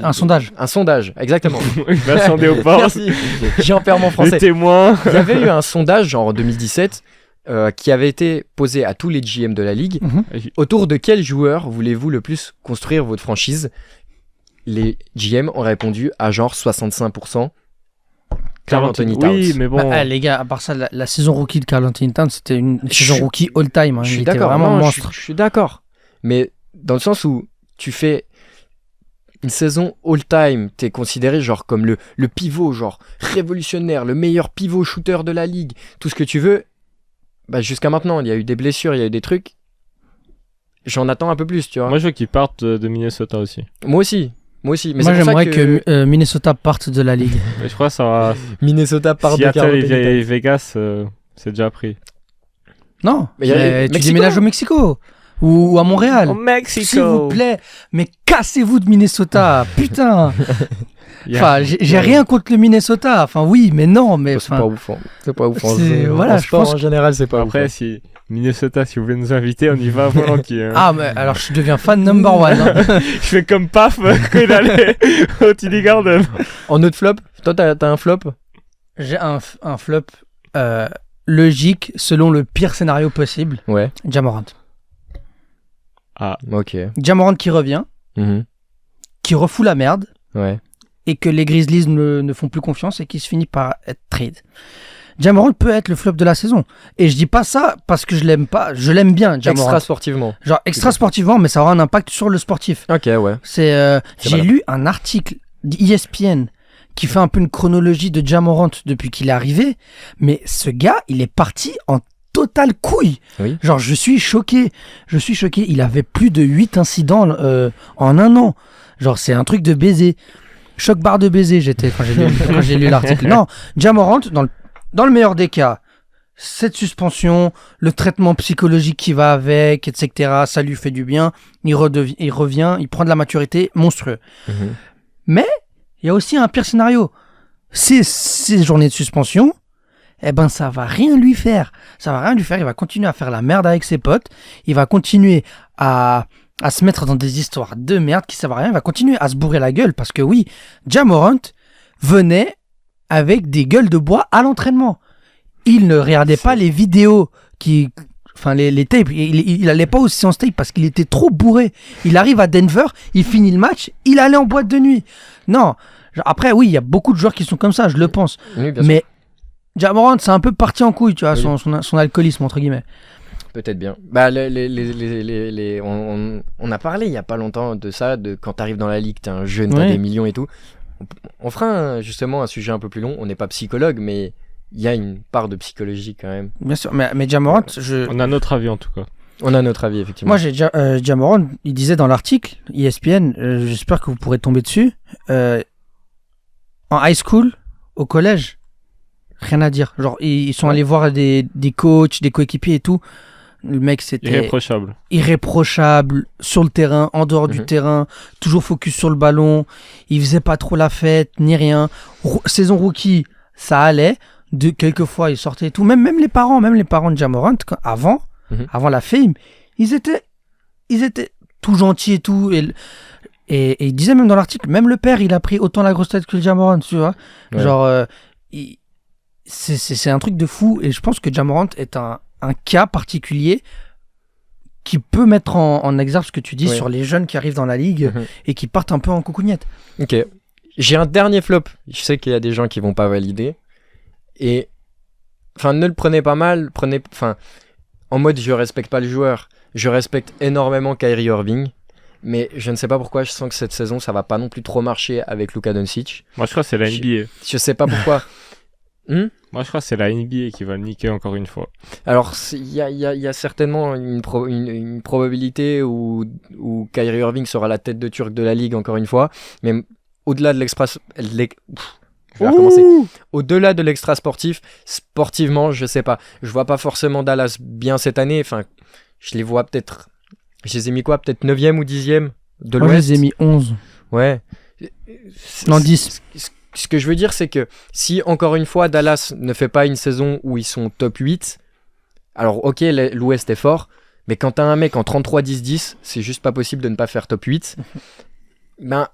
Un sondage. Un sondage, exactement. Il va sonder au port. Merci, j'en perds mon Les français. témoins. Il y avait eu un sondage, genre en 2017, qui avait été posé à tous les GM de la ligue. Mhm. Autour de quel joueur voulez-vous le plus construire votre franchise? Les GM ont répondu à genre 65%. Karl Anthony Towns. Oui, mais bon. Bah, les gars, à part ça, la saison rookie de Karl Anthony Towns, c'était une Je saison suis- rookie all-time. Hein. Je Il suis était d'accord, vraiment non, monstre. je suis d'accord. Mais dans le sens où tu fais une saison all-time, t'es considéré genre comme le pivot, genre révolutionnaire, le meilleur pivot shooter de la ligue, tout ce que tu veux. Bah jusqu'à maintenant, il y a eu des blessures, il y a eu des trucs. J'en attends un peu plus, tu vois. Moi, je veux qu'il parte de Minnesota aussi. Moi aussi. Mais Moi, c'est pour ça j'aimerais que Minnesota parte de la ligue. Mais je crois que ça va. Minnesota part de Karl Seattle Anthony Towns. et Vegas, c'est déjà pris. Non, Mais y a- mais tu Mexico. déménages au Mexico ou à Montréal. Au Mexico. S'il vous plaît, mais cassez-vous de Minnesota, putain. Yeah. Enfin, j'ai rien contre le Minnesota. Enfin, oui, mais non, mais C'est enfin, pas ouf. Hein. C'est pas ouf. En C'est- jeu. voilà, En je sport, pense en général, c'est pas Après, ouf. si Minnesota, si vous voulez nous inviter, on y va volontiers. hein. ah, mais alors je deviens fan number one. hein. Je fais comme Paf quand il allait au TD Garden. En autre flop, toi t'as un flop? J'ai un flop logique selon le pire scénario possible. Ouais. Ja Morant. Ah, Ok. Ja Morant qui revient, Mhm. qui refoule la merde Ouais. et que les Grizzlies ne font plus confiance et qui se finit par être trade. Ja Morant peut être le flop de la saison. Et je dis pas ça parce que je l'aime pas. Je l'aime bien, Ja Morant. Extra sportivement. Genre extra sportivement, mais ça aura un impact sur le sportif. Ok, ouais. C'est C'est j'ai malin. lu un article d'ESPN qui fait un peu une chronologie de Ja Morant depuis qu'il est arrivé, mais ce gars, il est parti en totale couille. Oui. Genre je suis choqué. Il avait plus de 8 incidents en un an. Genre, c'est un truc de baiser. Choc barre de baiser, j'étais quand j'ai lu l'article. Non, Ja Morant, dans le meilleur des cas, cette suspension, le traitement psychologique qui va avec, etc., ça lui fait du bien. Il revient, il prend de la maturité, monstrueux. Mais il y a aussi un pire scénario. Ces journées de suspension, eh ben ça va rien lui faire. Ça va rien lui faire. Il va continuer à faire la merde avec ses potes. Il va continuer à se mettre dans des histoires de merde qui servent à rien. Il va continuer à se bourrer la gueule parce que oui, Ja Morant venait avec des gueules de bois à l'entraînement. Il ne regardait pas les vidéos les tapes. Il allait pas aux séances tape parce qu'il était trop bourré. Il arrive à Denver, il finit le match, il allait en boîte de nuit. Non. Après, oui, il y a beaucoup de joueurs qui sont comme ça, je le pense. Oui, bien sûr. Mais Ja Morant, c'est un peu parti en couille, tu vois, son alcoolisme, entre guillemets. Peut-être bien. Bah, on a parlé il y a pas longtemps de ça, de quand t'arrives dans la ligue, t'es un jeune, t'as des millions et tout. On fera justement un sujet un peu plus long. On n'est pas psychologue, mais il y a une part de psychologie quand même. Bien sûr, mais Ja Morant, on a notre avis en tout cas. On a notre avis, effectivement. Moi, j'ai Ja Morant, il disait dans l'article ESPN, j'espère que vous pourrez tomber dessus, en high school, au collège, rien à dire. Genre, ils sont allés voir des coachs, des coéquipiers et tout. Le mec, c'était irréprochable sur le terrain, en dehors du terrain, toujours focus sur le ballon. Il faisait pas trop la fête, ni rien. Saison rookie, ça allait. Quelquefois, il sortait et tout. Même les parents de Ja Morant, avant la fame, ils étaient tout gentils et tout. Et il disait même dans l'article, même le père, il a pris autant la grosse tête que Ja Morant, tu vois. Ouais. Genre, c'est un truc de fou. Et je pense que Ja Morant est un cas particulier qui peut mettre en exergue ce que tu dis sur les jeunes qui arrivent dans la ligue et qui partent un peu en coucougnette. Ok. J'ai un dernier flop. Je sais qu'il y a des gens qui vont pas valider. Et enfin, ne le prenez pas mal. En mode je respecte pas le joueur. Je respecte énormément Kyrie Irving. Mais je ne sais pas pourquoi, je sens que cette saison, ça va pas non plus trop marcher avec Luka Doncic. Moi, je crois que c'est la NBA. Je sais pas pourquoi. Moi, je crois que c'est la NBA qui va le niquer encore une fois. Alors, il y a certainement une probabilité où Kyrie Irving sera la tête de turc de la ligue encore une fois. Mais au-delà de au-delà de l'extra sportif, sportivement, je sais pas. Je vois pas forcément Dallas bien cette année. Enfin, je les vois peut-être... Je les ai mis quoi? Peut-être 9e ou 10e de l'Ouest. Moi, je les ai mis 11. Ouais. Non, 10. Ce que je veux dire, c'est que si, encore une fois, Dallas ne fait pas une saison où ils sont top 8, alors ok, l'Ouest est fort, mais quand t'as un mec en 33-10-10, c'est juste pas possible de ne pas faire top 8. Ben,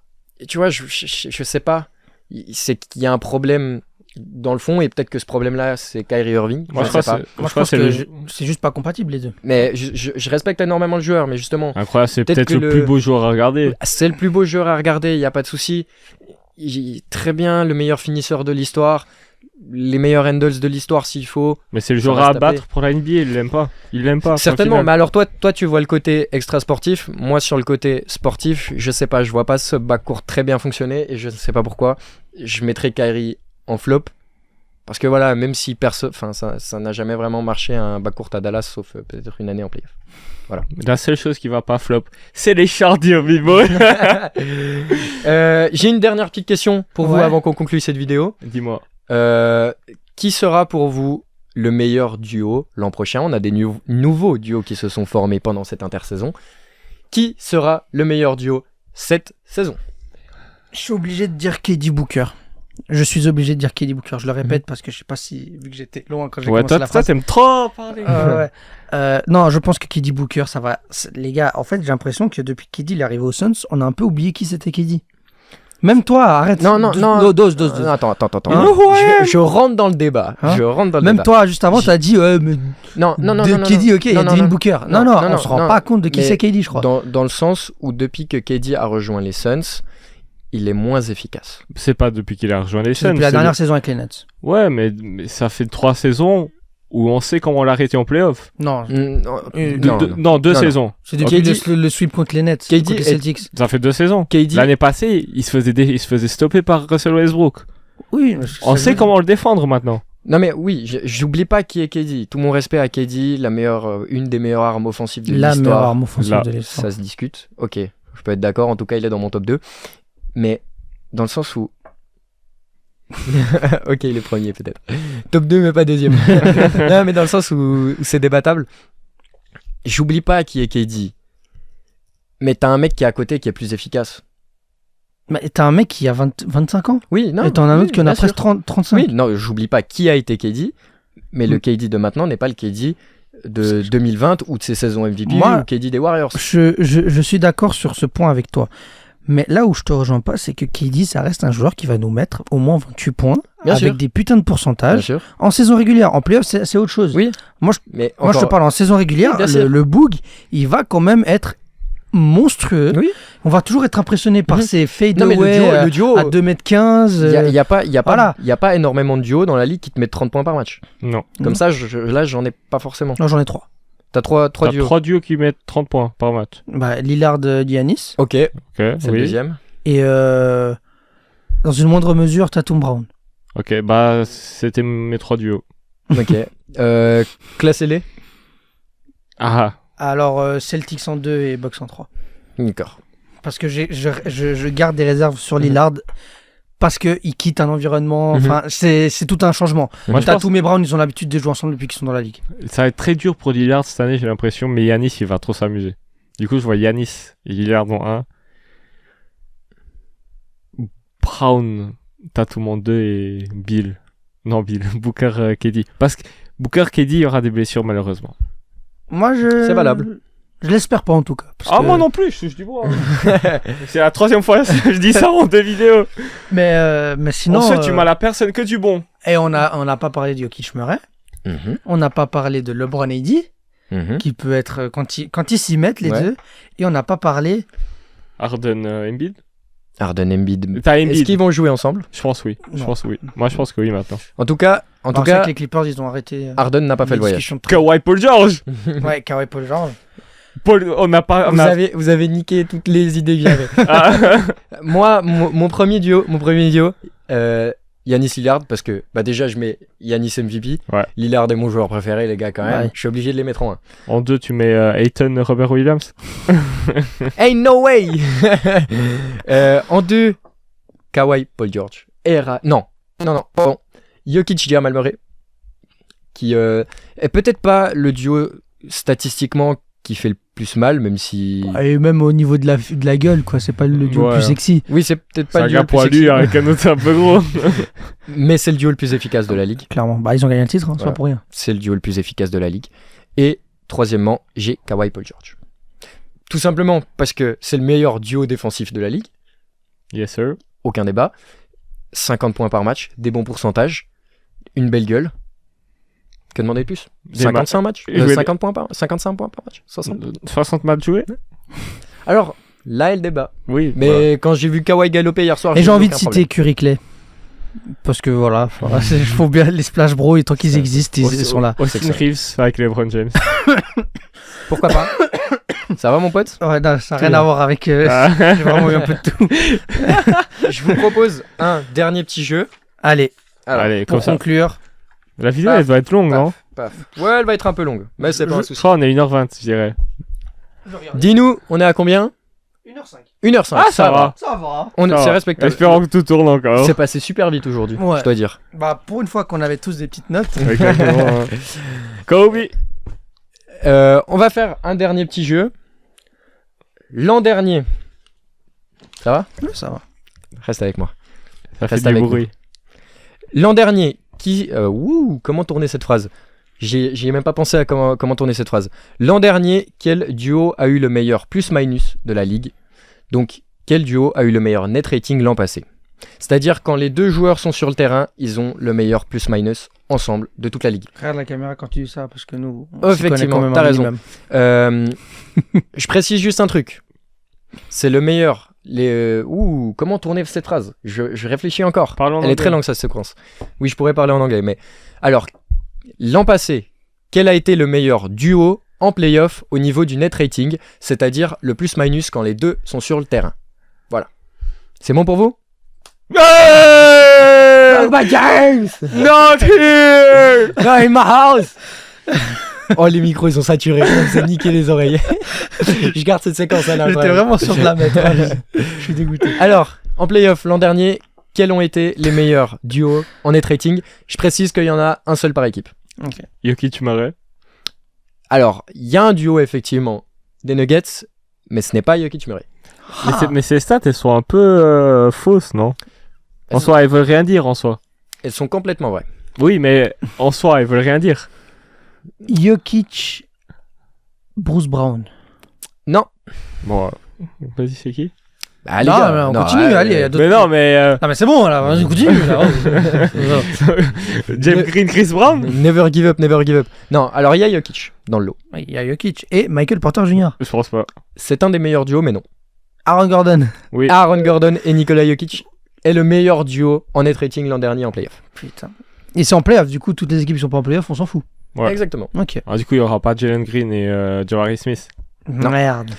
tu vois, je sais pas. C'est qu'il y a un problème dans le fond, et peut-être que ce problème-là, c'est Kyrie Irving. Moi, je pense que c'est juste pas compatible, les deux. Mais je respecte énormément le joueur, mais justement... Incroyable, c'est peut-être le plus beau joueur à regarder. C'est le plus beau joueur à regarder, il n'y a pas de souci. Il est très bien, le meilleur finisseur de l'histoire, les meilleurs handles de l'histoire s'il faut. Mais c'est le joueur à abattre pour la NBA, il l'aime pas. Certainement, mais alors toi tu vois le côté extra sportif, moi sur le côté sportif, je sais pas, je vois pas ce backcourt très bien fonctionner et je sais pas pourquoi. Je mettrais Kyrie en flop. Parce que voilà, même si ça n'a jamais vraiment marché un backcourt à Dallas, sauf peut-être une année en playoff. Voilà. La seule chose qui va pas flop, c'est les Chardiers, Bibo. J'ai une dernière petite question pour vous avant qu'on conclue cette vidéo. Dis-moi. Qui sera pour vous le meilleur duo l'an prochain? On a des nouveaux duos qui se sont formés pendant cette intersaison. Qui sera le meilleur duo cette saison? Je suis obligé de dire KD Booker. Je suis obligé de dire KD Booker. Je le répète parce que je sais pas vu que j'étais loin quand j'ai commencé la phrase. Toi, t'aimes trop parler. Non, je pense que KD Booker, ça va. Les gars, en fait, j'ai l'impression que depuis que KD est arrivé aux Suns, on a un peu oublié qui c'était KD. Même toi, arrête. Non. Dose. Attends. Je Je rentre dans le débat. Même toi, juste avant, t'as dit, mais. Non. KD, ok, il y a Devin Booker. Non, on se rend pas compte de qui c'est KD, je crois. Dans le sens où depuis que KD a rejoint les Suns, il est moins efficace. C'est pas depuis qu'il a rejoint les Suns. Depuis la dernière saison avec les Nets. Ouais, mais ça fait 3 saisons où on sait comment l'arrêter en playoff. Non. Deux saisons. C'est depuis le sweep contre les Nets, contre les Celtics. Ça fait 2 saisons. L'année passée, il se faisait stopper par Russell Westbrook. Oui. On sait comment le défendre maintenant. Non mais oui, j'oublie pas qui est KD. Tout mon respect à KD, une des meilleures armes offensives de l'histoire. La meilleure arme offensive de l'histoire. Ça se discute. Ok. Je peux être d'accord. En tout cas, il est dans mon top 2. Mais dans le sens où... ok, il est premier peut-être. Top 2, mais pas deuxième. Non, mais dans le sens où c'est débattable. J'oublie pas qui est KD. Mais t'as un mec qui est à côté qui est plus efficace. Mais t'as un mec qui a 25 ans. Oui, non. Et t'en as un autre qui en a bien sûr. presque 35. Oui, non, j'oublie pas qui a été KD. Mais le KD de maintenant n'est pas le KD de 2020 ou de ses saisons MVP Moi, ou KD des Warriors. Je suis d'accord sur ce point avec toi. Mais là où je te rejoins pas, c'est que KD, ça reste un joueur qui va nous mettre au moins 28 points Bien avec sûr. des putains de Bien pourcentages sûr. en saison régulière. En playoff, c'est autre chose. Oui. Moi, Mais Moi, je te encore- parle en saison régulière. Oui, bien sûr. Le Boog, il va quand même être monstrueux. Oui. On va toujours être impressionné par Mhm. ses fade Non, mais away le duo, à 2m15. il y a pas voilà. il y a pas énormément de duos dans la ligue qui te mettent 30 points par match. Non. Comme Non. ça, là, j'en ai pas forcément. Non, j'en ai 3. T'as trois T'as duos. 3 duos qui mettent 30 points par match. Bah, Lillard, Giannis. Ok, Ok, c'est le oui. deuxième. Et dans une moindre mesure, Tatum Brown. Ok, bah c'était mes 3 duos. Ok. Classez-les. Ah, Alors, Celtics en 2 et Bucks en 3. D'accord. Parce que je garde des réserves sur Mhm. Lillard. Parce qu'il quitte un environnement. Mhm. Enfin, c'est tout un changement. moi je pense Tatum et Brown, ils ont l'habitude de jouer ensemble depuis qu'ils sont dans la ligue. que ça va être très dur pour Lillard cette année, j'ai l'impression, mais Yanis il va trop s'amuser. Du coup, je vois Yanis et Lillard en 1. Brown, Tatum en 2 et Bill. Non, Bill, Booker, KD. Parce que Booker, KD, il y aura des blessures malheureusement. Moi, C'est valable. Je l'espère pas en tout cas. parce Ah, que- moi non plus, je touche du bois. C'est la 3e fois que je dis ça en 2 vidéos. Mais sinon. On souhaite du mal à personne que du bon. Et on n'a pas parlé de Jokic Murray. On n'a pas parlé de LeBron AD, qui peut être quand ils s'y mettent les Ouais. deux. Et on n'a pas parlé. Harden, Embiid. Harden, Embiid. T'as Est-ce Embiid. qu'ils vont jouer ensemble? Je pense oui. Je Non. pense oui. Moi, je pense que oui maintenant. En tout cas, Alors, c'est que les Clippers, ils ont arrêté. Harden n'a pas fait les le voyage. discussions de Kawhi Paul George. Ouais, Kawhi Paul George. Paul, on n'a pas. Vous avez niqué toutes les idées que j'avais. Ah. Moi, mon premier duo, Yanis Lillard, parce que bah déjà je mets Yanis MVP. Ouais. Lillard est mon joueur préféré, les gars, quand même. Ouais. Je suis obligé de les mettre en 1. En 2, tu mets Ayton Robert Williams. Hey, no way. En 2, Kawhi Paul George. Non. Bon. Jokic Jamal Murray, qui est peut-être pas le duo statistiquement qui fait le plus mal, même si. Et même au niveau de la gueule, quoi. C'est pas le duo Ouais. le plus sexy. Oui, c'est peut-être C'est pas un le duo gars le plus poilu sexy, avec un autre un peu gros. mais c'est le duo le plus efficace de la ligue. Clairement. Bah, ils ont gagné le titre, hein, c'est Voilà. pas pour rien. C'est le duo le plus efficace de la ligue. Et troisièmement, j'ai Kawhi Paul George. Tout simplement parce que c'est le meilleur duo défensif de la ligue, Yes sir. aucun débat. 50 points par match, des bons pourcentages, une belle gueule. Que demander de plus? Des 55 matchs, Et jouer 55 points par match, 60. 60 matchs joués. Alors, là est le débat. Oui. Mais quand j'ai vu Kawhi galoper hier soir, Et j'ai eu envie de aucun citer problème. Curry Clay. Parce que voilà, il faut bien les Splash Bros, et tant qu'ils Ça, existent, ils sont là. Austin C'est ça. Reeves avec LeBron James. Pourquoi pas? Ça va mon pote? Ouais, non, ça n'a Tout rien bien. à voir avec. Ah. J'ai vraiment eu un peu de tout. Je vous propose un dernier petit jeu. Allez, Alors, Allez, pour comme ça. conclure, La vidéo, Paf, elle doit être longue, non? paf. Ouais, elle va être un peu longue, mais c'est pas un Je souci. crois on est 1h20, je dirais. Dis-nous, on est à combien? 1h05. 1h05. Ah, ça va. Ça va. C'est Ça va. respectable. Espérons que tout tourne encore. C'est passé super vite aujourd'hui, Ouais. je dois dire. Bah, pour une fois qu'on avait tous des petites notes. Exactement. hein. Kobe. On va faire un dernier petit jeu. L'an dernier. Ça va? Ouais, ça va. Reste avec moi. Ça fait Reste du avec bruit. L'an dernier, comment tourner cette phrase? J'y ai même pas pensé à comment tourner cette phrase. L'an dernier, quel duo a eu le meilleur plus-minus de la ligue? Donc, quel duo a eu le meilleur net rating l'an passé? C'est-à-dire, quand les deux joueurs sont sur le terrain, ils ont le meilleur plus-minus ensemble de toute la ligue. Regarde la caméra quand tu dis ça, parce que nous. Oh, effectivement, t'as raison. Je précise juste un truc. C'est le meilleur. Comment tourner cette phrase? Je réfléchis encore. Parlons en Elle est très anglais. longue, cette séquence. Oui, je pourrais parler en anglais, mais... Alors, l'an passé, quel a été le meilleur duo en playoff au niveau du net rating, c'est-à-dire le plus-minus quand les deux sont sur le terrain? Voilà. C'est bon pour vous? Hey! my James! Not here! Not in my house! Oh, les micros, ils sont saturés. Ça me fait niquer les oreilles. Je garde cette séquence à la J'étais vraiment sûr de la mettre. Je suis dégoûté. Alors, en playoff, l'an dernier, quels ont été les meilleurs duos en net rating? Je précise qu'il y en a un seul par équipe. Jokic Murray. Alors, il y a un duo, effectivement, des Nuggets, mais ce n'est pas Jokic Murray. Mais ces stats, elles sont un peu fausses, non? En soi, elles veulent rien dire, en soi. Elles sont complètement vraies. Oui, mais en soi, elles veulent rien dire. Jokic, Bruce Brown. Non. Bon, vas-y, c'est qui? Bah, Non, mais on continue, allez, il y a d'autres. Mais non, mais... Non, mais c'est bon, là, vas-y, continue. Là. James Green, Chris Brown? Never give up, never give up. Non, alors il y a Jokic dans le lot. Il y a Jokic et Michael Porter Jr. Je pense pas. C'est un des meilleurs duos, mais non. Aaron Gordon. Oui. Aaron Gordon et Nikola Jokic est le meilleur duo en net rating l'an dernier en playoff. Putain. Et c'est en playoff, du coup, toutes les équipes qui sont pas en playoff, on s'en fout. Ouais. Exactement. Ok. Ah, du coup, il y aura pas Jalen Green et Jabari Smith. Non. Merde.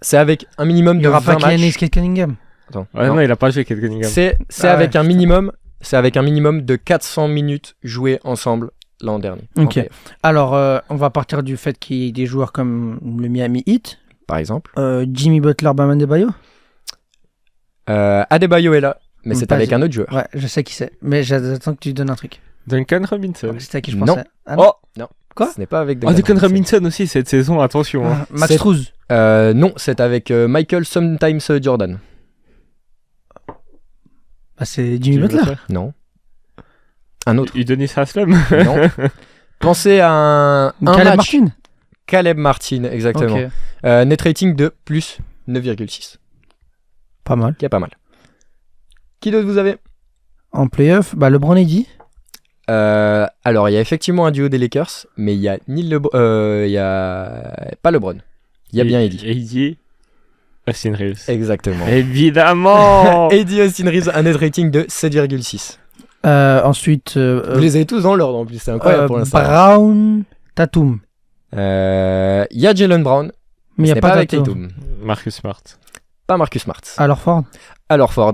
C'est avec un minimum Il y de aura 20 pas Kylian matchs. Kate Cunningham. Attends, Ouais, non, il a pas joué Kate Cunningham. C'est Ah avec ouais, un minimum. C'est avec un minimum de 400 minutes jouées ensemble l'an dernier. en Ok. playoff, Alors, on va partir du fait qu'il y ait des joueurs comme le Miami Heat, par exemple. Jimmy Butler, Bam Adebayo. Adebayo est là, mais c'est Pas- avec un autre joueur. Ouais, je sais qui c'est, mais j'attends que tu donnes un truc. Duncan Robinson. C'était à qui je Non. pensais. Ah, non. Oh Quoi Ce n'est pas avec Ah, Duncan Robinson aussi cette saison, attention. Hein. Ah, Max C'est- Struz. Non, c'est avec Michael Sometimes Jordan. Bah, c'est Jimmy Butler. Non. Un autre. Udonis Haslem. Non. Pensez à un Caleb match. Martin. Caleb Martin, exactement. Ok. Net rating de plus 9,6. Pas mal. Qui est pas mal. Qui d'autre vous avez? En playoff, bah, LeBron AD. Alors, il y a effectivement un duo des Lakers, mais il y a ni il y a pas LeBron. Il y a bien Eddie. Eddie. Austin Reeves. Exactement. Évidemment. Eddie Austin Reeves, un net rating de 7,6. Ensuite, Vous les avez tous dans l'ordre en plus, c'est incroyable pour l'instant. Brown, Tatum. Il y a Jalen Brown, Mais il ce n'y n'est a pas pas avec Tatum. Tatum. Marcus Smart. Pas Marcus Smart. Alors Ford. Alors Ford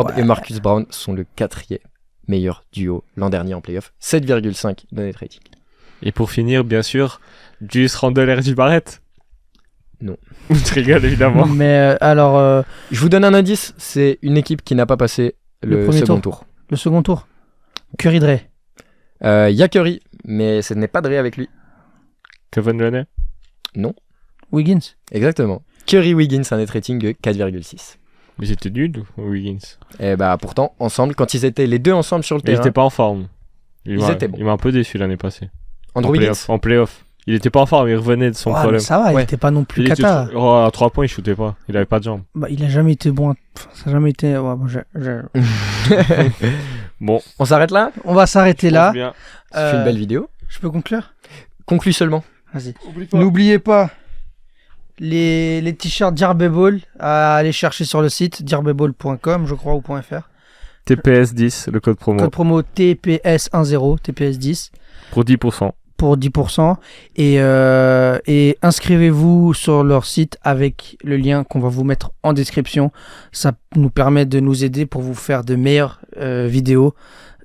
ouais. et Marcus Brown sont le 4e meilleur duo l'an dernier en playoff. 7,5 de net rating. Et pour finir, bien sûr, Julius Randle RJ Barrett. Non. Je rigole évidemment. Mais alors, Je vous donne un indice, c'est une équipe qui n'a pas passé Le le premier second tour. le second tour. Curry Dre. Il y a Curry, mais ce n'est pas Dre avec lui. Kevin Looney. Wiggins. Exactement. Curry Wiggins, un net rating de 4,6. Mais j'étais nul, Wiggins. Et bah pourtant, ensemble, quand ils étaient les deux ensemble sur le Mais il terrain, était pas en forme. Ils étaient bons. Il m'a un peu déçu l'année passée. Andrew en Wiggins, playoff. En playoff. Il était pas en forme, il revenait de son Ouais, mais problème. ça va, il Ouais. était pas non plus Il était cata. à 3 points, il shootait pas. Il avait pas de jambes. Bah, il a jamais été bon. Ça a jamais été. Ouais, bon, Bon, on s'arrête là. On va s'arrêter là. bien. C'est une belle vidéo. Je peux conclure? Conclue seulement. Vas-y. N'oubliez pas les t-shirts Dirbeball à aller chercher sur le site dirbeball.com, je crois, ou .fr. TPS10, le code promo. Code promo TPS10, TPS10 Pour 10%. pour 10%. Et inscrivez-vous sur leur site avec le lien qu'on va vous mettre en description. Ça nous permet de nous aider pour vous faire de meilleures vidéos,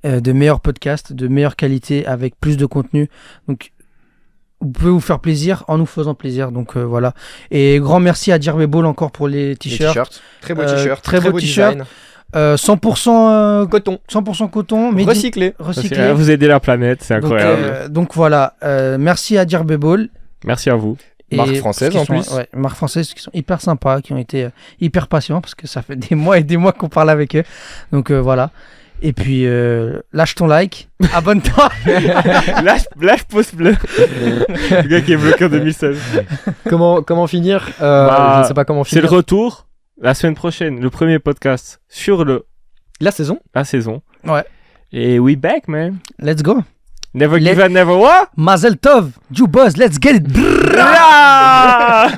de meilleurs podcasts, de meilleure qualité avec plus de contenu. Donc, vous pouvez vous faire plaisir en nous faisant plaisir. Donc voilà. Et grand merci à Dirbeball encore pour les Les t-shirts. Très beau Euh, t-shirt. très beau t-shirt. design. 100% Coton. 100% coton, mais Recyclé. recyclé. Vous aidez la planète, c'est incroyable. Donc voilà. Merci à Dirbeball. Merci à vous. Marque Et française, parce qu'ils en sont- plus. Ouais, marque française qui sont hyper sympas, qui ont été hyper patients parce que ça fait des mois et des mois qu'on parle avec eux. Donc voilà. Et puis lâche ton like, abonne-toi. lâche pouce bleu. Le gars qui est bloqué en 2016. Comment finir Bah, Je ne sais pas comment C'est le finir. retour. La semaine prochaine, le premier podcast sur La saison. la saison. Ouais. Et we back, man. Let's go. Never Let- give up, never what? Mazel tov. You buzz. Let's get it. Ah